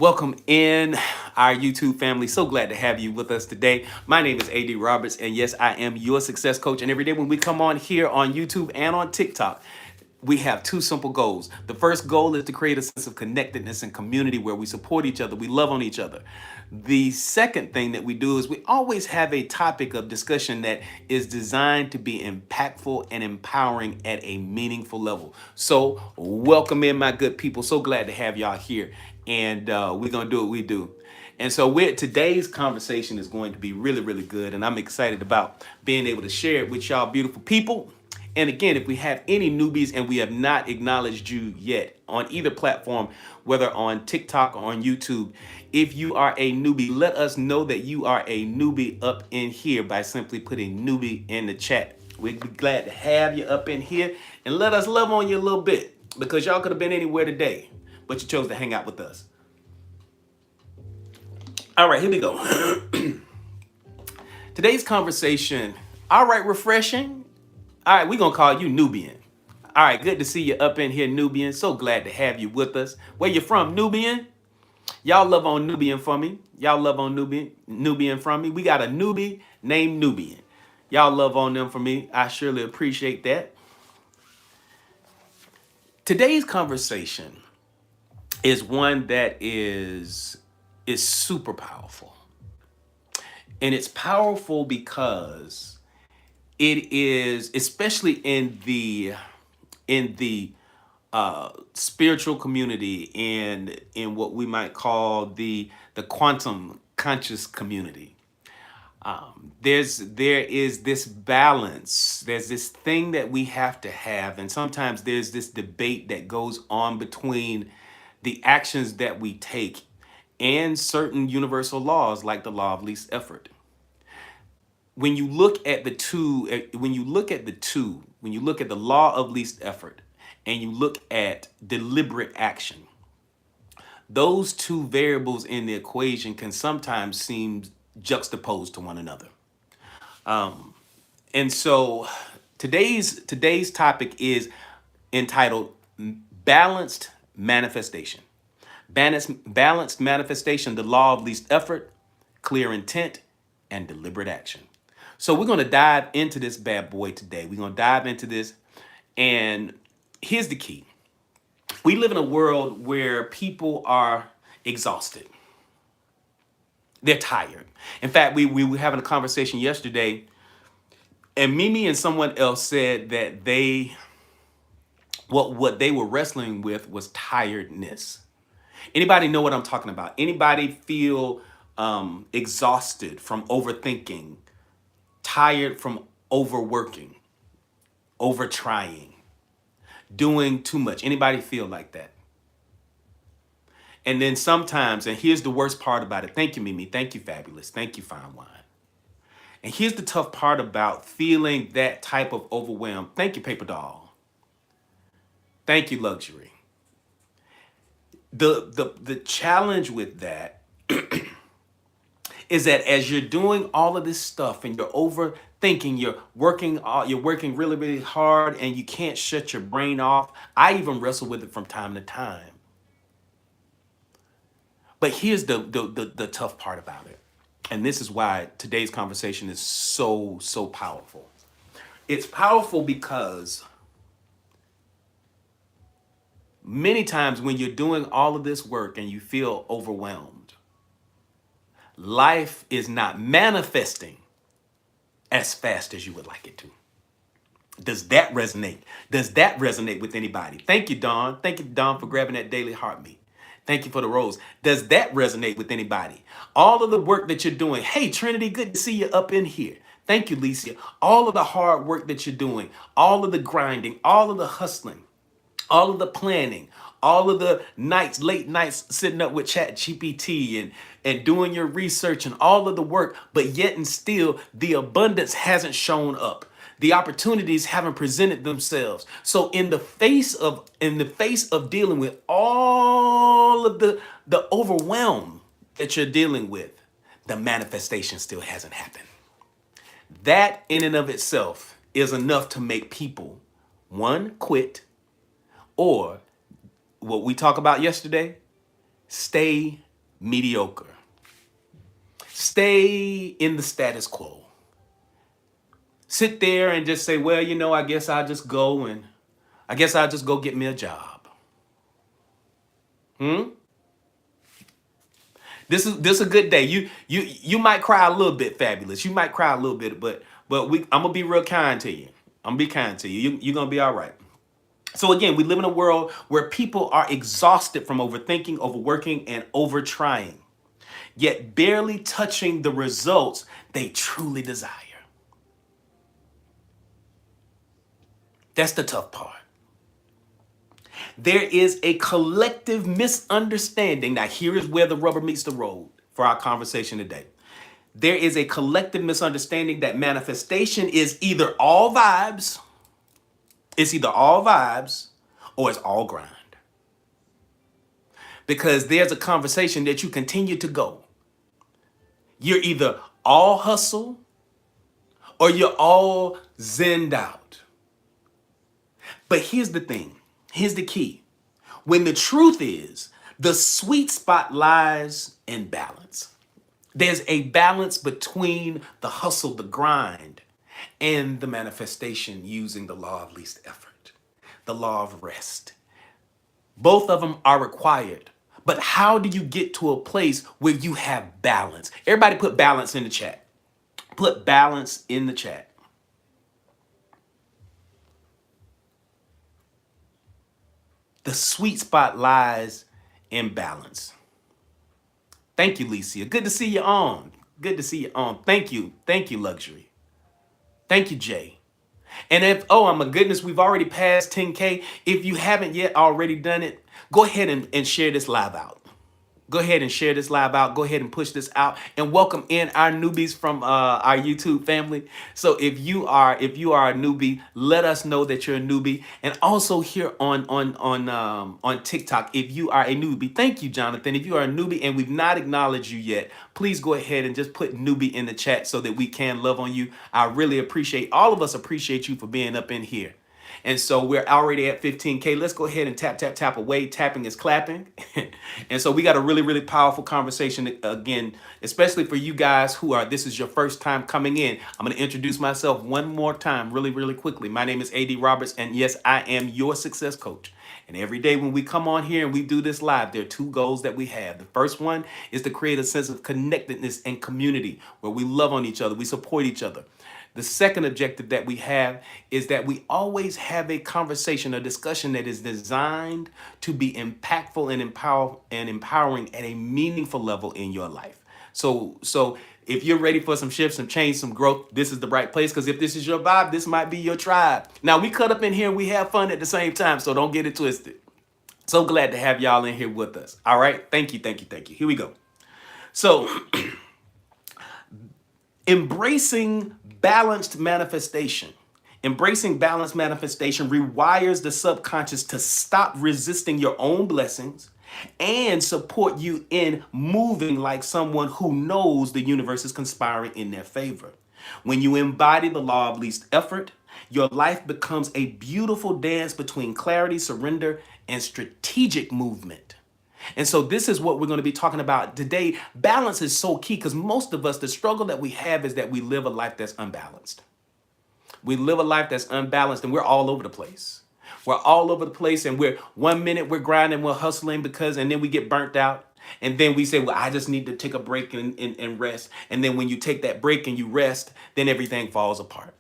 Welcome in our YouTube family. So glad to have you with us today. My name is AD Roberts, and yes, I am your success coach. And every day when we come on here on YouTube and on TikTok, we have two simple goals. The first goal is to create a sense of connectedness and community where we support each other, we love on each other. The second thing that we do is we always have a topic of discussion that is designed to be impactful and empowering at a meaningful level. So, welcome in, my good people. So glad to have y'all here. And we're going to do what we do. And so today's conversation is going to be really, really good. And I'm excited about being able to share it with y'all beautiful people. And again, if we have any newbies and we have not acknowledged you yet on either platform, whether on TikTok or on YouTube, if you are a newbie, let us know that you are a newbie up in here by simply putting newbie in the chat. We'd be glad to have you up in here and let us love on you a little bit because y'all could have been anywhere today, but you chose to hang out with us. All right, here we go. Today's conversation, all right, refreshing. All right, we're going to call you Nubian. All right, good to see you up in here, Nubian. So glad to have you with us. Where you from, Nubian? Y'all love on Nubian for me. Y'all love on Nubian from me. We got a newbie named Nubian. Y'all love on them for me. I surely appreciate that. Today's conversation is one that is super powerful. And it's powerful because it is, especially in the spiritual community and in what we might call the quantum conscious community. There is this balance. There's this thing that we have to have, and sometimes there's this debate that goes on between the actions that we take and certain universal laws like the law of least effort. When you look at the when you look at the law of least effort and you look at deliberate action, those two variables in the equation can sometimes seem juxtaposed to one another. And so today's topic is entitled Balanced Manifestation. Balanced manifestation, the law of least effort, clear intent, and deliberate action. So we're going to dive into this bad boy today. We're going to dive into this. And here's the key. We live in a world where people are exhausted. They're tired. In fact, we were having a conversation yesterday, and Mimi and someone else said that what they were wrestling with was tiredness. Anybody know what I'm talking about? Anybody feel exhausted from overthinking, tired from overworking, overtrying, doing too much? Anybody feel like that? And then sometimes, and here's the worst part about it. Thank you, Mimi. Thank you, Fabulous. Thank you, Fine Wine. And here's the tough part about feeling that type of overwhelm. Thank you, Paper Doll. Thank you, Luxury. The challenge with that is that as you're doing all of this stuff and you're overthinking, you're working really, really hard and you can't shut your brain off. I even wrestle with it from time to time. But here's the tough part about it. And this is why today's conversation is so powerful. It's powerful because many times when you're doing all of this work and you feel overwhelmed, life is not manifesting as fast as you would like it to. Does that resonate? Does that resonate with anybody? Thank you, Dawn. Thank you, Dawn, for grabbing that daily heartbeat. Thank you for the rose. Does that resonate with anybody? All of the work that you're doing. Hey, Trinity, good to see you up in here. Thank you, Licia. All of the hard work that you're doing, all of the grinding, all of the hustling, all of the planning, all of the nights, late nights sitting up with Chat GPT and doing your research and all of the work, but yet and still the abundance hasn't shown up. The opportunities haven't presented themselves. So in the face of dealing with all of the overwhelm that you're dealing with, the manifestation still hasn't happened. That in and of itself is enough to make people, one, quit, or what we talked about yesterday, stay mediocre. Stay in the status quo. Sit there and just say, well, I guess I'll just go get me a job. This is a good day. You might cry a little bit, Fabulous. You might cry a little bit, but I'm gonna be real kind to you. I'm gonna be kind to you. You're gonna be all right. So again, we live in a world where people are exhausted from overthinking, overworking, and overtrying, yet barely touching the results they truly desire. That's the tough part. There is a collective misunderstanding. Now, here is where the rubber meets the road for our conversation today. There is a collective misunderstanding that manifestation is either all vibes, or it's all grind. Because there's a conversation that you continue to go. You're either all hustle or you're all zenned out. But here's the thing. Here's the key. When the truth is, the sweet spot lies in balance. There's a balance between the hustle, the grind, and the manifestation using the law of least effort, the law of rest. Both of them are required. But how do you get to a place where you have balance? Everybody put balance in the chat. Put balance in the chat. The sweet spot lies in balance. Thank you, Licia. Good to see you on. Good to see you on. Thank you. Thank you, Luxury. Thank you, Jay. And if, oh my goodness, we've already passed 10K. If you haven't yet already done it, go ahead and share this live out. Go ahead and share this live out. Go ahead and push this out and welcome in our newbies from our YouTube family. So if you are a newbie, let us know that you're a newbie. And also here on TikTok, if you are a newbie, thank you, Jonathan. If you are a newbie and we've not acknowledged you yet, please go ahead and just put newbie in the chat so that we can love on you. I really appreciate, all of us appreciate you for being up in here. And so we're already at 15K. Let's go ahead and tap away. Tapping is clapping. And so we got a really, really powerful conversation again, especially for you guys who are, this is your first time coming in. I'm going to introduce myself one more time really, really quickly. My name is A.D. Roberts, and yes, I am your success coach. And every day when we come on here and we do this live, there are two goals that we have. The first one is to create a sense of connectedness and community where we love on each other, we support each other. The second objective that we have is that we always have a conversation, a discussion that is designed to be impactful and empowering at a meaningful level in your life. So if you're ready for some shifts, some change, some growth, this is the right place. Because if this is your vibe, this might be your tribe. Now, we cut up in here and we have fun at the same time, so don't get it twisted. So glad to have y'all in here with us. All right. Thank you. Here we go. So embracing balanced manifestation. Embracing balanced manifestation rewires the subconscious to stop resisting your own blessings and support you in moving like someone who knows the universe is conspiring in their favor. When you embody the law of least effort, your life becomes a beautiful dance between clarity, surrender, and strategic movement. And so this is what we're going to be talking about today. Balance is so key because most of us, the struggle that we have is that we live a life that's unbalanced. We live a life that's unbalanced and we're all over the place. We're all over the place and we're 1 minute we're grinding, we're hustling and then we get burnt out. And then we say, well, I just need to take a break and rest. And then when you take that break and you rest, then everything falls apart.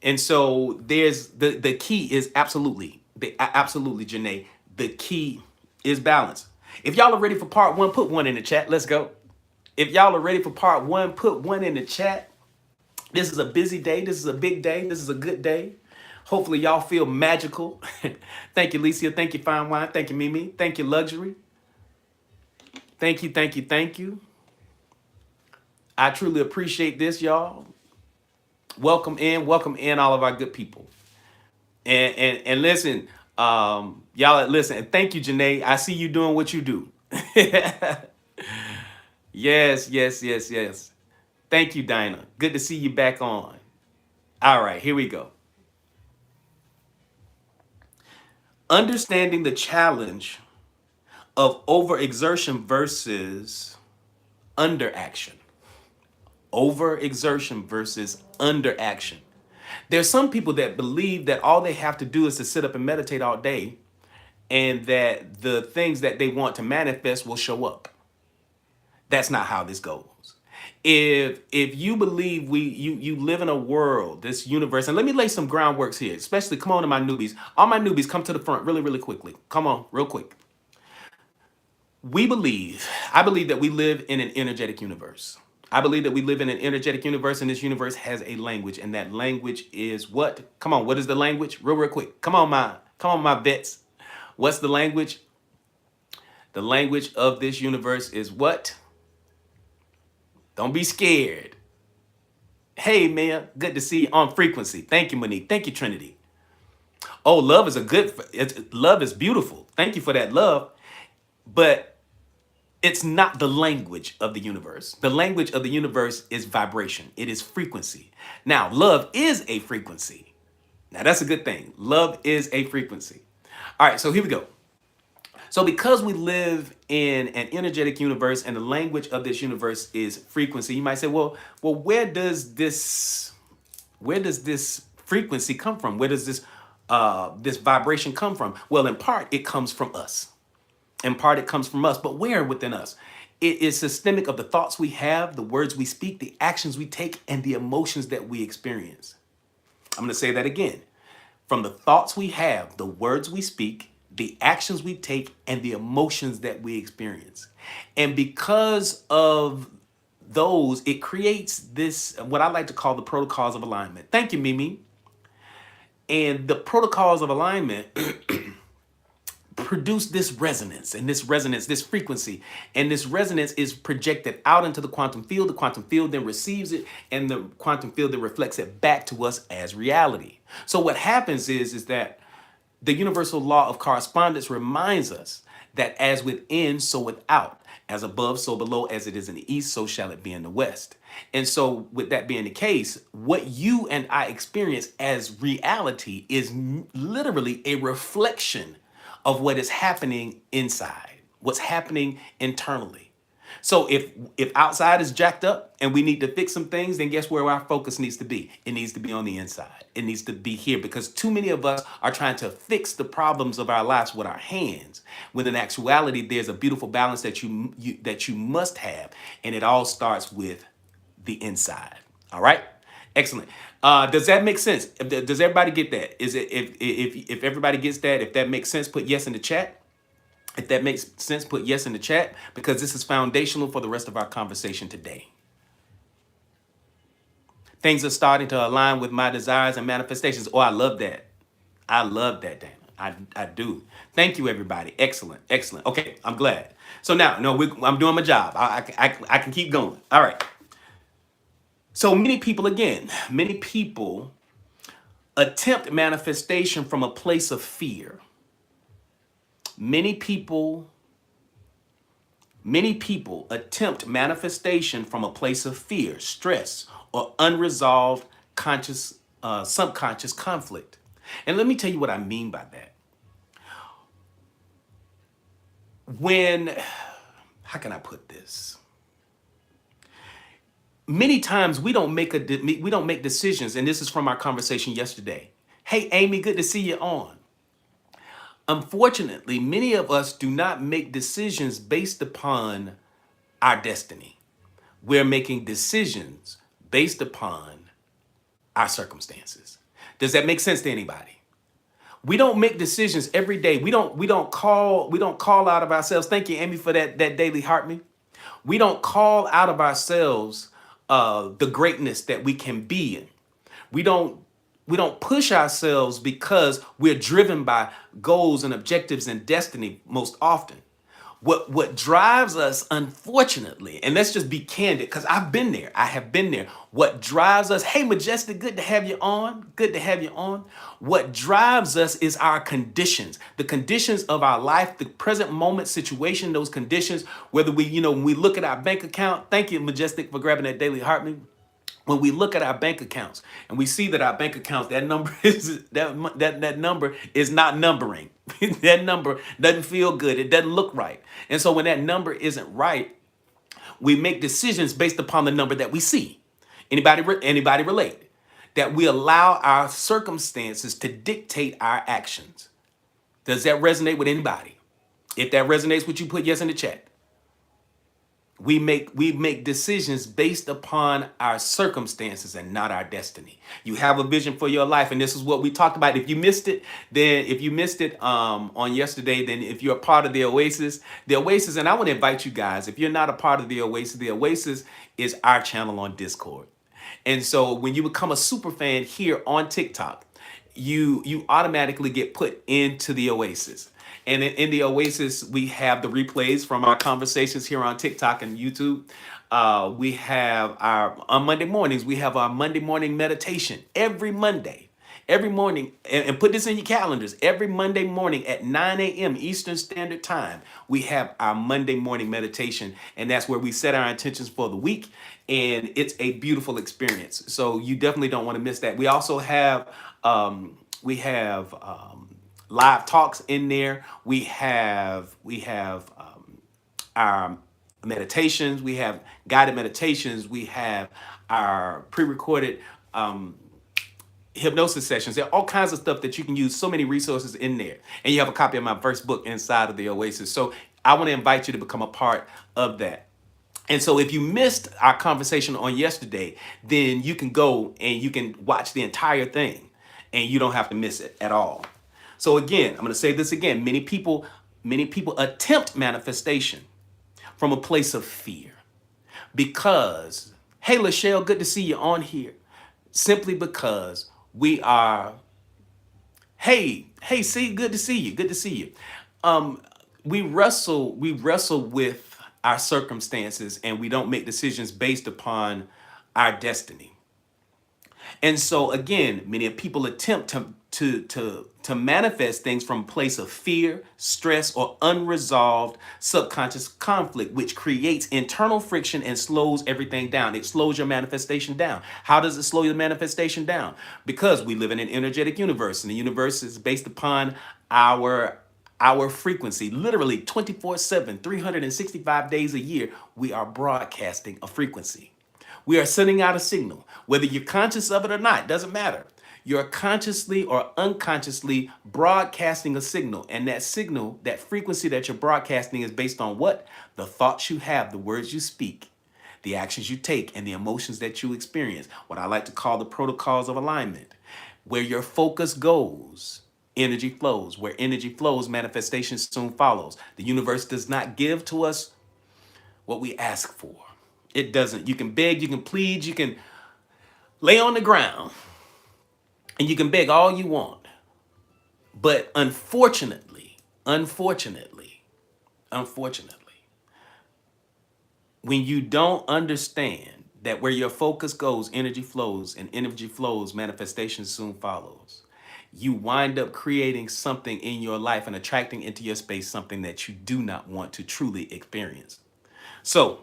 And so there's the key is absolutely, Janae, the key is balance. If y'all are ready for part one, put one in the chat. Let's go. If y'all are ready for part one, put one in the chat. This is a busy day. This is a big day. This is a good day. Hopefully y'all feel magical. Thank you, Licia. Thank you, Fine Wine. Thank you, Mimi. Thank you, Luxury. Thank you. I truly appreciate this, y'all. Welcome in, all of our good people. And listen, y'all listen, and thank you, Janae. I see you doing what you do. Yes. Thank you, Dinah. Good to see you back on. All right, here we go. Understanding the challenge of overexertion versus underaction. Overexertion versus underaction. There's some people that believe that all they have to do is to sit up and meditate all day, and that the things that they want to manifest will show up. That's not how this goes. If you believe you live in a world, this universe, and let me lay some groundworks here, especially come on to my newbies. All my newbies, come to the front really quickly. Come on, real quick. I believe that we live in an energetic universe. I believe that we live in an energetic universe, and this universe has a language, and that language is what? Come on, what is the language? Real quick. Come on, my vets. What's the language? The language of this universe is what? Don't be scared. Hey, man, good to see you on frequency. Thank you, Monique. Thank you, Trinity. Oh, love is beautiful. Thank you for that love. But it's not the language of the universe. The language of the universe is vibration. It is frequency. Now, love is a frequency. Now, that's a good thing. Love is a frequency. All right, so here we go. So because we live in an energetic universe and the language of this universe is frequency, you might say, well, where does this frequency come from? Where does this vibration come from? Well, in part, it comes from us. In part, it comes from us, but where within us? It is systemic of the thoughts we have, the words we speak, the actions we take, and the emotions that we experience. I'm going to say that again. From the thoughts we have, the words we speak, the actions we take, and the emotions that we experience. And because of those, it creates this, what I like to call the protocols of alignment. Thank you, Mimi. And the protocols of alignment produce this resonance, this frequency. And this resonance is projected out into the quantum field. The quantum field then receives it, and the quantum field then reflects it back to us as reality. So what happens is that the universal law of correspondence reminds us that as within, so without, as above, so below, as it is in the east, so shall it be in the west. And so with that being the case, what you and I experience as reality is literally a reflection of what is happening inside, what's happening internally. So if outside is jacked up and we need to fix some things, then guess where our focus needs to be? It needs to be on the inside. It needs to be here, because too many of us are trying to fix the problems of our lives with our hands, when in actuality, there's a beautiful balance that you must have. And it all starts with the inside. All right. Excellent. Does that make sense? Does everybody get that? Is it, if everybody gets that, if that makes sense, put yes in the chat. If that makes sense, put yes in the chat, because this is foundational for the rest of our conversation today. Things are starting to align with my desires and manifestations. Oh, I love that. I love that, Dana. I do. Thank you, everybody. Excellent. Excellent. Okay, I'm glad. So now, I'm doing my job. I can keep going. All right. So many people attempt manifestation from a place of fear. Many people attempt manifestation from a place of fear, stress, or unresolved subconscious conflict. And let me tell you what I mean by that. How can I put this? Many times we don't make decisions, and this is from our conversation yesterday. Hey, Amy, good to see you on. Unfortunately, many of us do not make decisions based upon our destiny. We're making decisions based upon our circumstances. Does that make sense to anybody? We don't make decisions every day. We don't call out of ourselves. Thank you, Amy, for that daily heart me. We don't call out of ourselves the greatness that we can be in. We don't push ourselves because we're driven by goals and objectives and destiny most often. What drives us, unfortunately, and let's just be candid, because I've been there. I have been there. What drives us, hey, Majestic, good to have you on. Good to have you on. What drives us is our conditions, the conditions of our life, the present moment situation, those conditions, whether when we look at our bank account, thank you, Majestic, for grabbing that daily heart me. when we look at our bank accounts and we see that our bank accounts, that number is that number is not numbering. That number doesn't feel good. It doesn't look right. And so when that number isn't right, we make decisions based upon the number that we see. Anybody relate? That we allow our circumstances to dictate our actions. Does that resonate with anybody? If that resonates with you, put yes in the chat. We make decisions based upon our circumstances and not our destiny. You have a vision for your life, and this is what we talked about. If you missed it on yesterday, then if you're a part of the Oasis, and I want to invite you guys. If you're not a part of the Oasis is our channel on Discord. And so when you become a super fan here on TikTok, you automatically get put into the Oasis. And in the Oasis, we have the replays from our conversations here on TikTok and YouTube. We have on Monday mornings, we have our Monday morning meditation every Monday. Every morning, and put this in your calendars, every Monday morning at 9 a.m. Eastern Standard Time, we have our Monday morning meditation. And that's where we set our intentions for the week. And it's a beautiful experience. So you definitely don't want to miss that. We also have live talks in there. We have our meditations. We have guided meditations. We have our pre-recorded hypnosis sessions. There are all kinds of stuff that you can use. So many resources in there. And you have a copy of my first book inside of the Oasis. So I want to invite you to become a part of that. And so if you missed our conversation on yesterday, then you can go and you can watch the entire thing and you don't have to miss it at all. So again, I'm going to say this again. Many people attempt manifestation from a place of fear because, hey, Lachelle, good to see you on here. Simply because we are, hey, see, good to see you. Good to see you. We wrestle with our circumstances and we don't make decisions based upon our destiny. And so again, many people attempt to manifest things from a place of fear, stress, or unresolved subconscious conflict, which creates internal friction and slows everything down. It slows your manifestation down. How does it slow your manifestation down? Because we live in an energetic universe, and the universe is based upon our frequency. Literally 24/7, 365 days a year, we are broadcasting a frequency. We are sending out a signal. Whether you're conscious of it or not, doesn't matter. You're consciously or unconsciously broadcasting a signal. And that signal, that frequency that you're broadcasting is based on what? The thoughts you have, the words you speak, the actions you take, and the emotions that you experience. What I like to call the protocols of alignment. Where your focus goes, energy flows. Where energy flows, manifestation soon follows. The universe does not give to us what we ask for. It doesn't. You can beg, you can plead, you can lay on the ground, and you can beg all you want. But unfortunately, when you don't understand that where your focus goes, energy flows, and energy flows, manifestation soon follows. You wind up creating something in your life and attracting into your space something that you do not want to truly experience. So,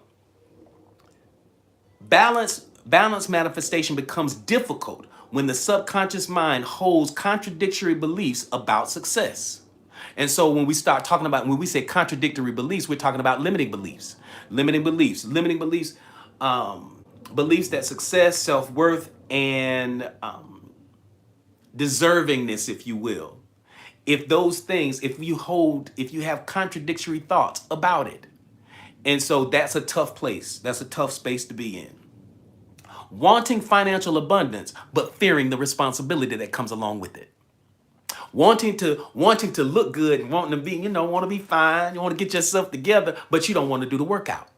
Balanced manifestation becomes difficult when the subconscious mind holds contradictory beliefs about success. And so when we say contradictory beliefs, we're talking about limiting beliefs, beliefs that success, self-worth, and deservingness, if you will. If you have contradictory thoughts about it. And so that's a tough place. That's a tough space to be in. Wanting financial abundance, but fearing the responsibility that comes along with it. Wanting to look good and wanting to be, want to be fine. You want to get yourself together, but you don't want to do the workout.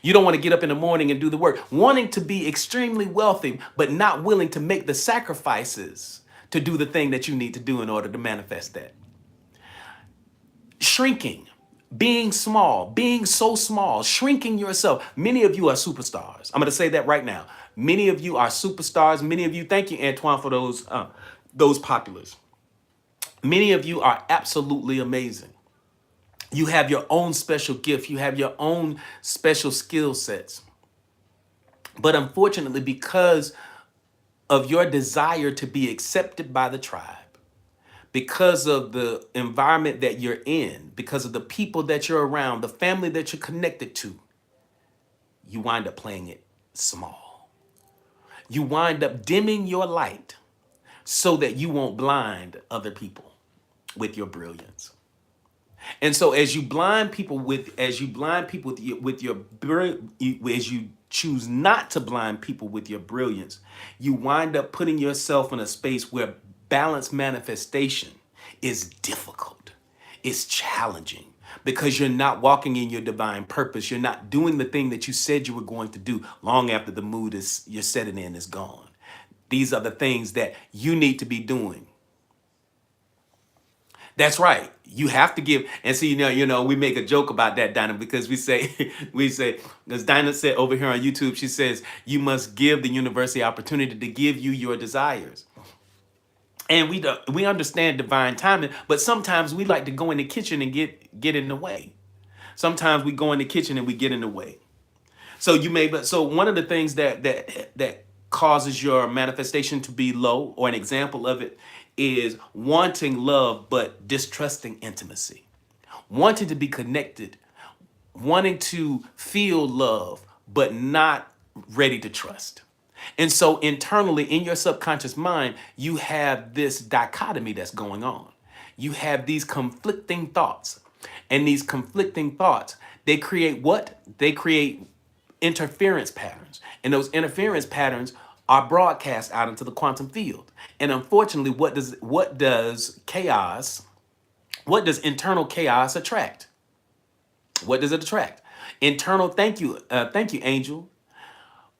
You don't want to get up in the morning and do the work. Wanting to be extremely wealthy, but not willing to make the sacrifices to do the thing that you need to do in order to manifest that. Shrinking. Being small, being so small, shrinking yourself. Many of you are superstars. I'm going to say that right now. Many of you are superstars. Many of you, thank you, Antoine, for those populars. Many of you are absolutely amazing. You have your own special gift. You have your own special skill sets. But unfortunately, because of your desire to be accepted by the tribe, because of the environment that you're in, because of the people that you're around, the family that you're connected to, you wind up playing it small. You wind up dimming your light so that you won't blind other people with your brilliance. And so as you blind people with your as you choose not to blind people with your brilliance, you wind up putting yourself in a space where balanced manifestation is difficult. It's challenging because you're not walking in your divine purpose. You're not doing the thing that you said you were going to do long after the mood is you're setting in is gone. These are the things that you need to be doing. That's right. You have to give. And so, we make a joke about that, Dinah, because we say, as Dinah said over here on YouTube, she says, you must give the universe the opportunity to give you your desires. And we understand divine timing, but sometimes we like to go in the kitchen and get in the way. Sometimes we go in the kitchen and we get in the way. So one of the things that causes your manifestation to be low, or an example of it, is wanting love but distrusting intimacy. Wanting to be connected, wanting to feel love but not ready to trust. And so internally in your subconscious mind, you have this dichotomy that's going on. You have these conflicting thoughts. And these conflicting thoughts, they create what? They create interference patterns. And those interference patterns are broadcast out into the quantum field. And unfortunately, what does internal chaos attract? What does it attract? Thank you, Angel.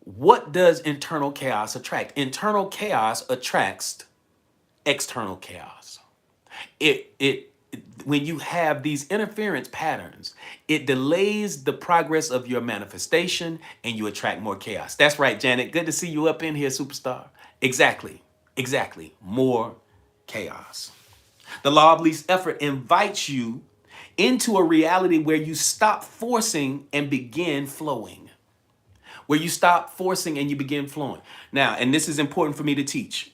What does internal chaos attract? Internal chaos attracts external chaos. It when you have these interference patterns, it delays the progress of your manifestation and you attract more chaos. That's right, Janet. Good to see you up in here, superstar. Exactly. More chaos. The law of least effort invites you into a reality where you stop forcing and begin flowing. Where you stop forcing and you begin flowing. Now, and this is important for me to teach.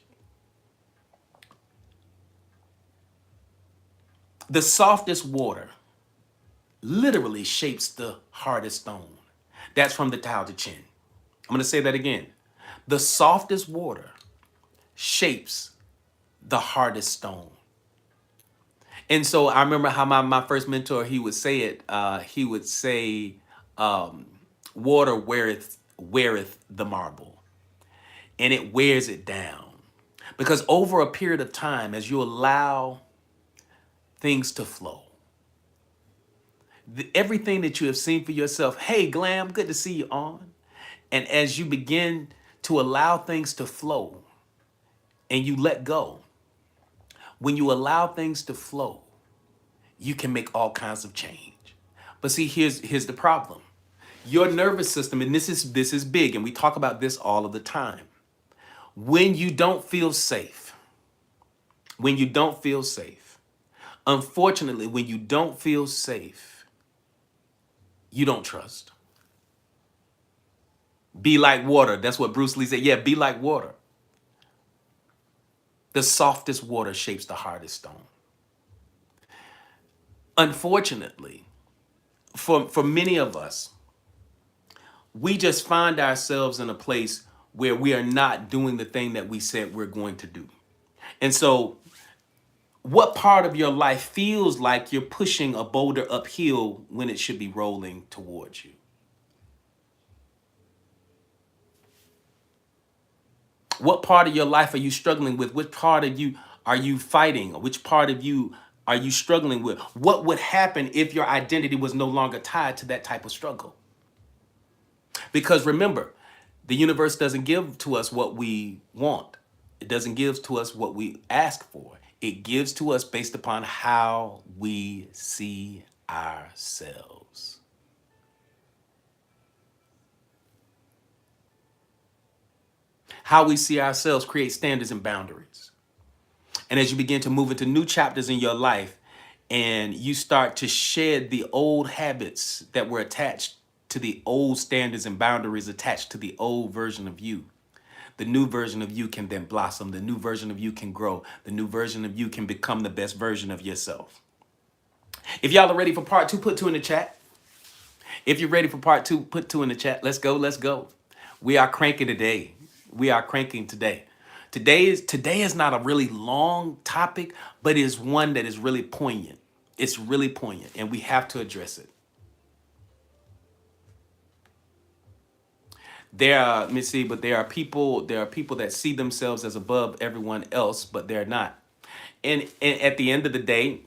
The softest water literally shapes the hardest stone. That's from the Tao Te Ching. I'm going to say that again. The softest water shapes the hardest stone. And so I remember how my first mentor, he would say it. He would say, water weareth the marble. And it wears it down. Because over a period of time, as you allow things to flow, everything that you have seen for yourself, hey, Glam, good to see you on. And as you begin to allow things to flow and you let go, when you allow things to flow, you can make all kinds of change. But see, here's the problem. Your nervous system, and this is big, and we talk about this all of the time. When you don't feel safe, unfortunately, when you don't feel safe, you don't trust. Be like water. That's what Bruce Lee said. Yeah, be like water. The softest water shapes the hardest stone. Unfortunately, for many of us, we just find ourselves in a place where we are not doing the thing that we said we're going to do. And so what part of your life feels like you're pushing a boulder uphill when it should be rolling towards you? What part of your life are you struggling with? Which part of you are you fighting? Which part of you are you struggling with? What would happen if your identity was no longer tied to that type of struggle? Because remember, the universe doesn't give to us what we want. It doesn't give to us what we ask for. It gives to us based upon how we see ourselves. How we see ourselves creates standards and boundaries. And as you begin to move into new chapters in your life and you start to shed the old habits that were attached to the old standards and boundaries attached to the old version of you. The new version of you can then blossom. The new version of you can grow. The new version of you can become the best version of yourself. If y'all are ready for part two, put two in the chat. If you're ready for part two, put two in the chat. Let's go. Let's go. We are cranking today. We are cranking today. Today is not a really long topic, but is one that is really poignant. It's really poignant, and we have to address it. Let me see, but there are people that see themselves as above everyone else, but they're not. And at the end of the day,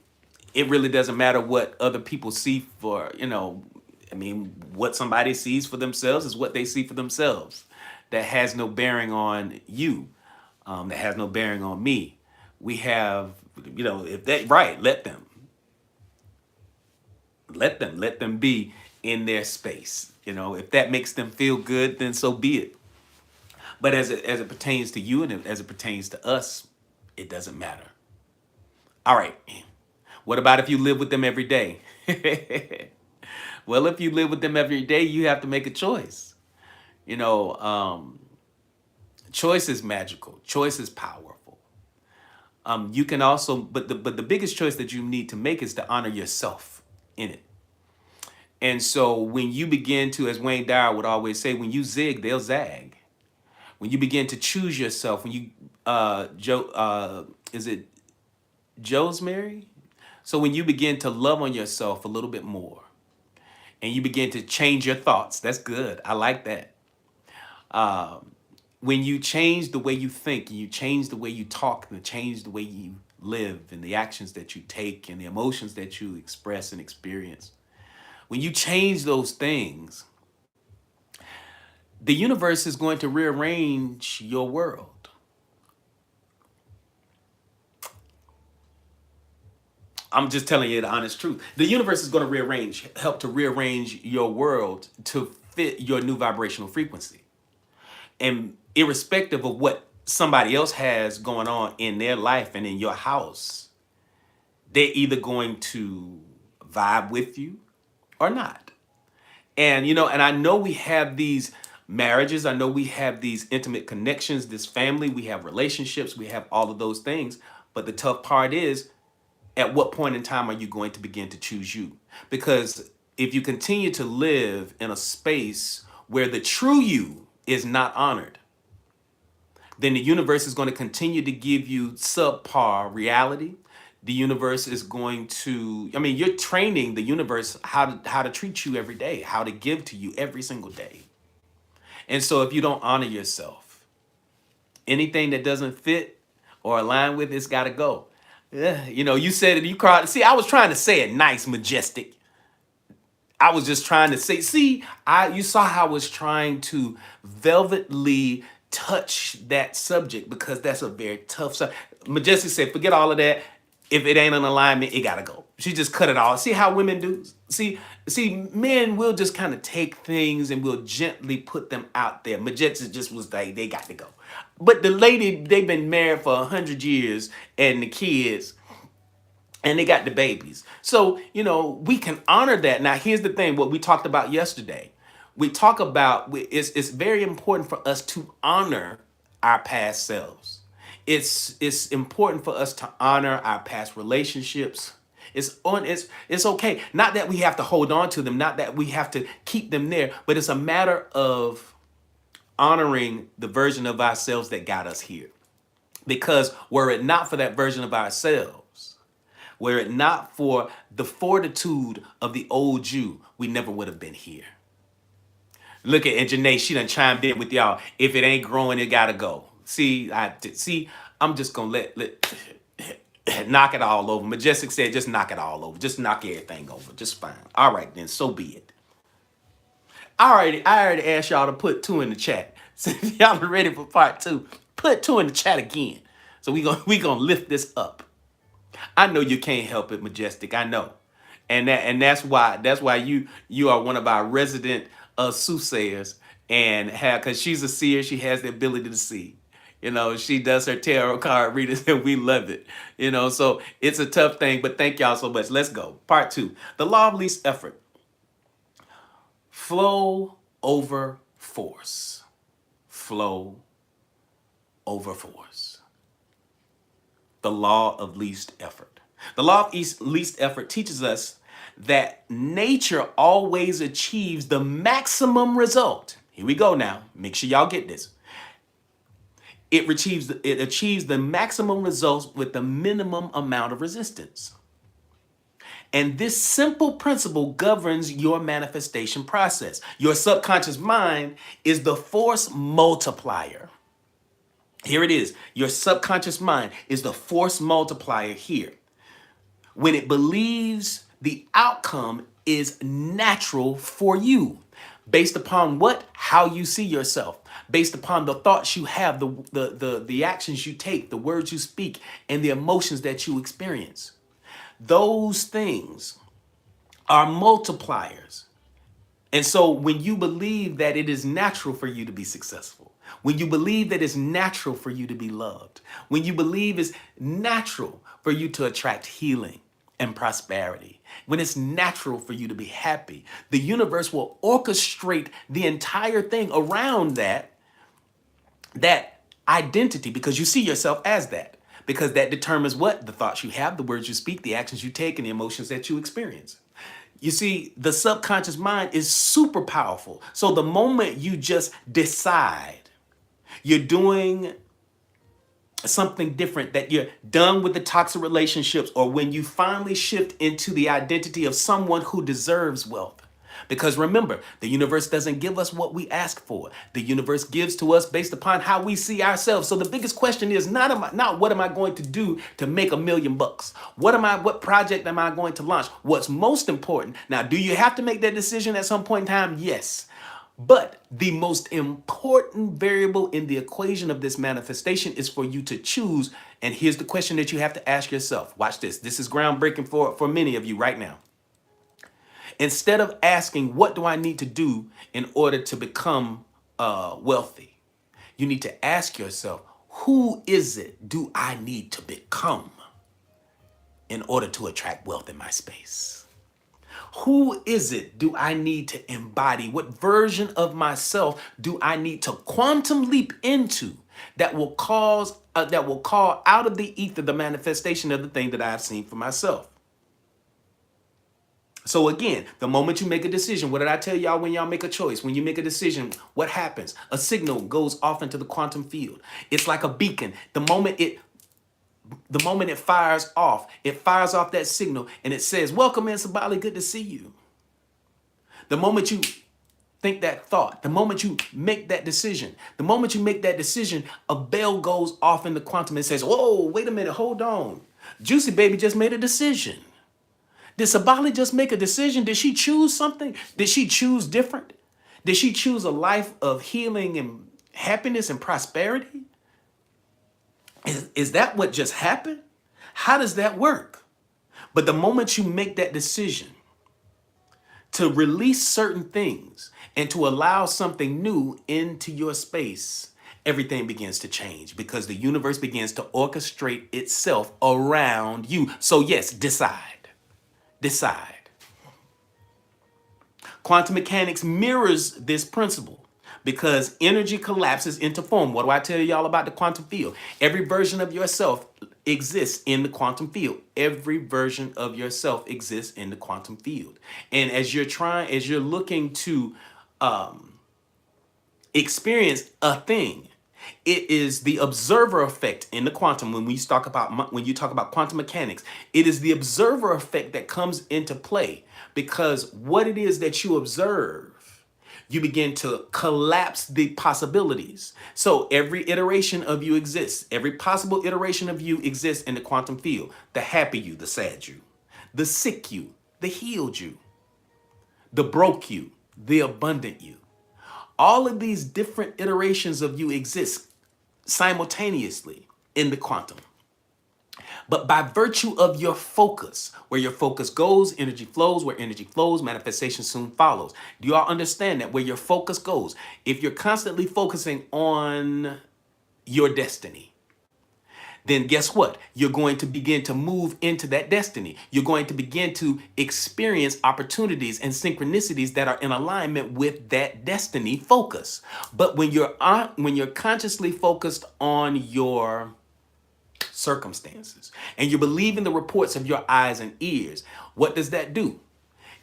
it really doesn't matter what other people see for, I mean, what somebody sees for themselves is what they see for themselves. That has no bearing on you. That has no bearing on me. We have, if that, right, let them be in their space. If that makes them feel good, then so be it. But as it pertains to you and as it pertains to us, it doesn't matter. All right. What about if you live with them every day? Well, if you live with them every day, you have to make a choice. Choice is magical. Choice is powerful. You can also, but the biggest choice that you need to make is to honor yourself in it. And so when you begin to, as Wayne Dyer would always say, when you zig, they'll zag. When you begin to choose yourself, when you, is it Joe's Mary? So when you begin to love on yourself a little bit more and you begin to change your thoughts, that's good. I like that. When you change the way you think, and you change the way you talk, and change the way you live, and the actions that you take, and the emotions that you express and experience, when you change those things, the universe is going to rearrange your world. I'm just telling you the honest truth. The universe is going to help to rearrange your world to fit your new vibrational frequency. And irrespective of what somebody else has going on in their life and in your house, they're either going to vibe with you or not. And, and I know we have these marriages. I know we have these intimate connections, this family, we have relationships, we have all of those things. But the tough part is, at what point in time are you going to begin to choose you? Because if you continue to live in a space where the true you is not honored, then the universe is going to continue to give you subpar reality. The universe is going to, you're training the universe how to treat you every day, how to give to you every single day. And so if you don't honor yourself, anything that doesn't fit or align with it's got to go. Yeah, you said it, you cried. See, I was trying to say it nice, majestic. I was just trying to say, you saw how I was trying to velvetly touch that subject because that's a very tough subject. Majestic said, forget all of that. If it ain't in alignment, it gotta go. She just cut it all. See how women do? See, men will just kind of take things and will gently put them out there. Majestic just was like, they got to go. But the lady, they've been married for 100 years and the kids, and they got the babies. So, we can honor that. Now, here's the thing, what we talked about yesterday. We talk about, it's very important for us to honor our past selves. It's important for us to honor our past relationships. It's okay. Not that we have to hold on to them, not that we have to keep them there, but it's a matter of honoring the version of ourselves that got us here. Because were it not for that version of ourselves, were it not for the fortitude of the old you, we never would have been here. Look at, and Janae, she done chimed in with y'all. If it ain't growing, it gotta go. I'm just gonna let knock it all over. Majestic said, just knock it all over. Just knock everything over. Just fine. All right, then, so be it. I already asked y'all to put two in the chat. So if y'all are ready for part two, put two in the chat again. So we gonna lift this up. I know you can't help it, Majestic. I know, and that's why you are one of our resident soothsayers, and because she's a seer, she has the ability to see. She does her tarot card readings, and we love it. So it's a tough thing, but thank y'all so much. Let's go. Part two, the law of least effort. Flow over force. Flow over force. The law of least effort. The law of least effort teaches us that nature always achieves the maximum result. Here we go now. Make sure y'all get this. It achieves the maximum results with the minimum amount of resistance. And this simple principle governs your manifestation process. Your subconscious mind is the force multiplier. Here it is. Your subconscious mind is the force multiplier here. When it believes the outcome is natural for you, based upon what? How you see yourself, based upon the thoughts you have, the actions you take, the words you speak, and the emotions that you experience. Those things are multipliers. And so when you believe that it is natural for you to be successful, when you believe that it's natural for you to be loved, when you believe it's natural for you to attract healing and prosperity, when it's natural for you to be happy, the universe will orchestrate the entire thing around that identity, because you see yourself as that. Because that determines what? The thoughts you have, the words you speak, the actions you take, and the emotions that you experience. You see, the subconscious mind is super powerful. So the moment you just decide you're doing something different, that you're done with the toxic relationships, or when you finally shift into the identity of someone who deserves wealth. Because remember, the universe doesn't give us what we ask for. The universe gives to us based upon how we see ourselves. So the biggest question is not what am I going to do to make $1 million? What project am I going to launch? What's most important? Now, do you have to make that decision at some point in time? Yes. But the most important variable in the equation of this manifestation is for you to choose. And here's the question that you have to ask yourself. Watch this. This is groundbreaking for many of you right now. Instead of asking, what do I need to do in order to become wealthy? You need to ask yourself, who is it do I need to become in order to attract wealth in my space? Who is it do I need to embody? What version of myself do I need to quantum leap into that will call out of the ether the manifestation of the thing that I've seen for myself? So again, the moment you make a decision, what did I tell y'all when y'all make a choice? When you make a decision, what happens? A signal goes off into the quantum field. It's like a beacon. The moment it fires off that signal and it says, welcome in Sabali, good to see you. The moment you think that thought, the moment you make that decision, a bell goes off in the quantum and says, whoa, wait a minute, hold on. Juicy Baby just made a decision. Did Sabali just make a decision? Did she choose something? Did she choose different? Did she choose a life of healing and happiness and prosperity? Is that what just happened? How does that work? But the moment you make that decision to release certain things and to allow something new into your space, everything begins to change because the universe begins to orchestrate itself around you. So yes, decide. Quantum mechanics mirrors this principle because energy collapses into form. What do I tell y'all about the quantum field? Every version of yourself exists in the quantum field. Every version of yourself exists in the quantum field. And as you're looking to experience a thing, it is the observer effect in the quantum. When you talk about quantum mechanics, it is the observer effect that comes into play because what it is that you observe, you begin to collapse the possibilities. So every iteration of you exists. Every possible iteration of you exists in the quantum field. The happy you, the sad you, the sick you, the healed you, the broke you, the abundant you. All of these different iterations of you exist simultaneously in the quantum. But by virtue of your focus, where your focus goes, energy flows. Where energy flows, manifestation soon follows. Do you all understand that where your focus goes, if you're constantly focusing on your destiny, then guess what? You're going to begin to move into that destiny. You're going to begin to experience opportunities and synchronicities that are in alignment with that destiny focus. But when you're consciously focused on your circumstances and you're believing the reports of your eyes and ears, what does that do?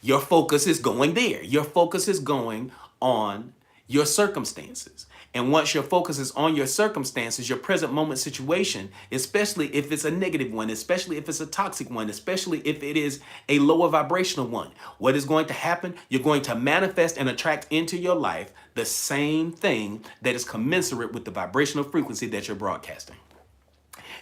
Your focus is going there. Your focus is going on your circumstances. And once your focus is on your circumstances, your present moment situation, especially if it's a negative one, especially if it's a toxic one, especially if it is a lower vibrational one, what is going to happen? You're going to manifest and attract into your life the same thing that is commensurate with the vibrational frequency that you're broadcasting.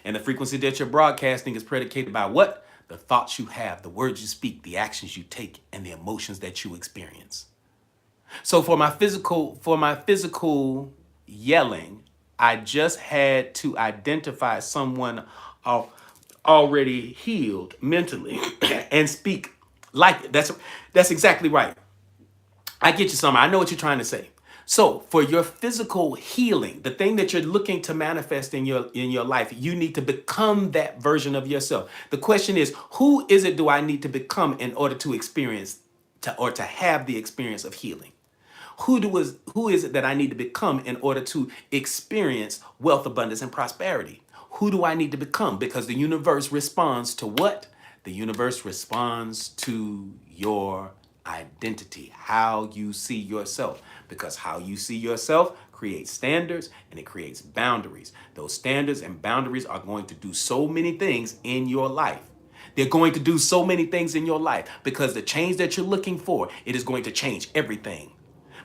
And the frequency that you're broadcasting is predicated by what? The thoughts you have, the words you speak, the actions you take, and the emotions that you experience. So for my physical yelling, I just had to identify someone already healed mentally and speak like it. That's exactly right. I get you, Summer. I know what you're trying to say. So for your physical healing, the thing that you're looking to manifest in your life, you need to become that version of yourself. The question is, who is it do I need to become in order to experience to have the experience of healing? Who is it that I need to become in order to experience wealth, abundance, and prosperity? Who do I need to become? Because the universe responds to what? The universe responds to your identity, how you see yourself. Because how you see yourself creates standards and it creates boundaries. Those standards and boundaries are going to do so many things in your life. They're going to do so many things in your life because the change that you're looking for, it is going to change everything.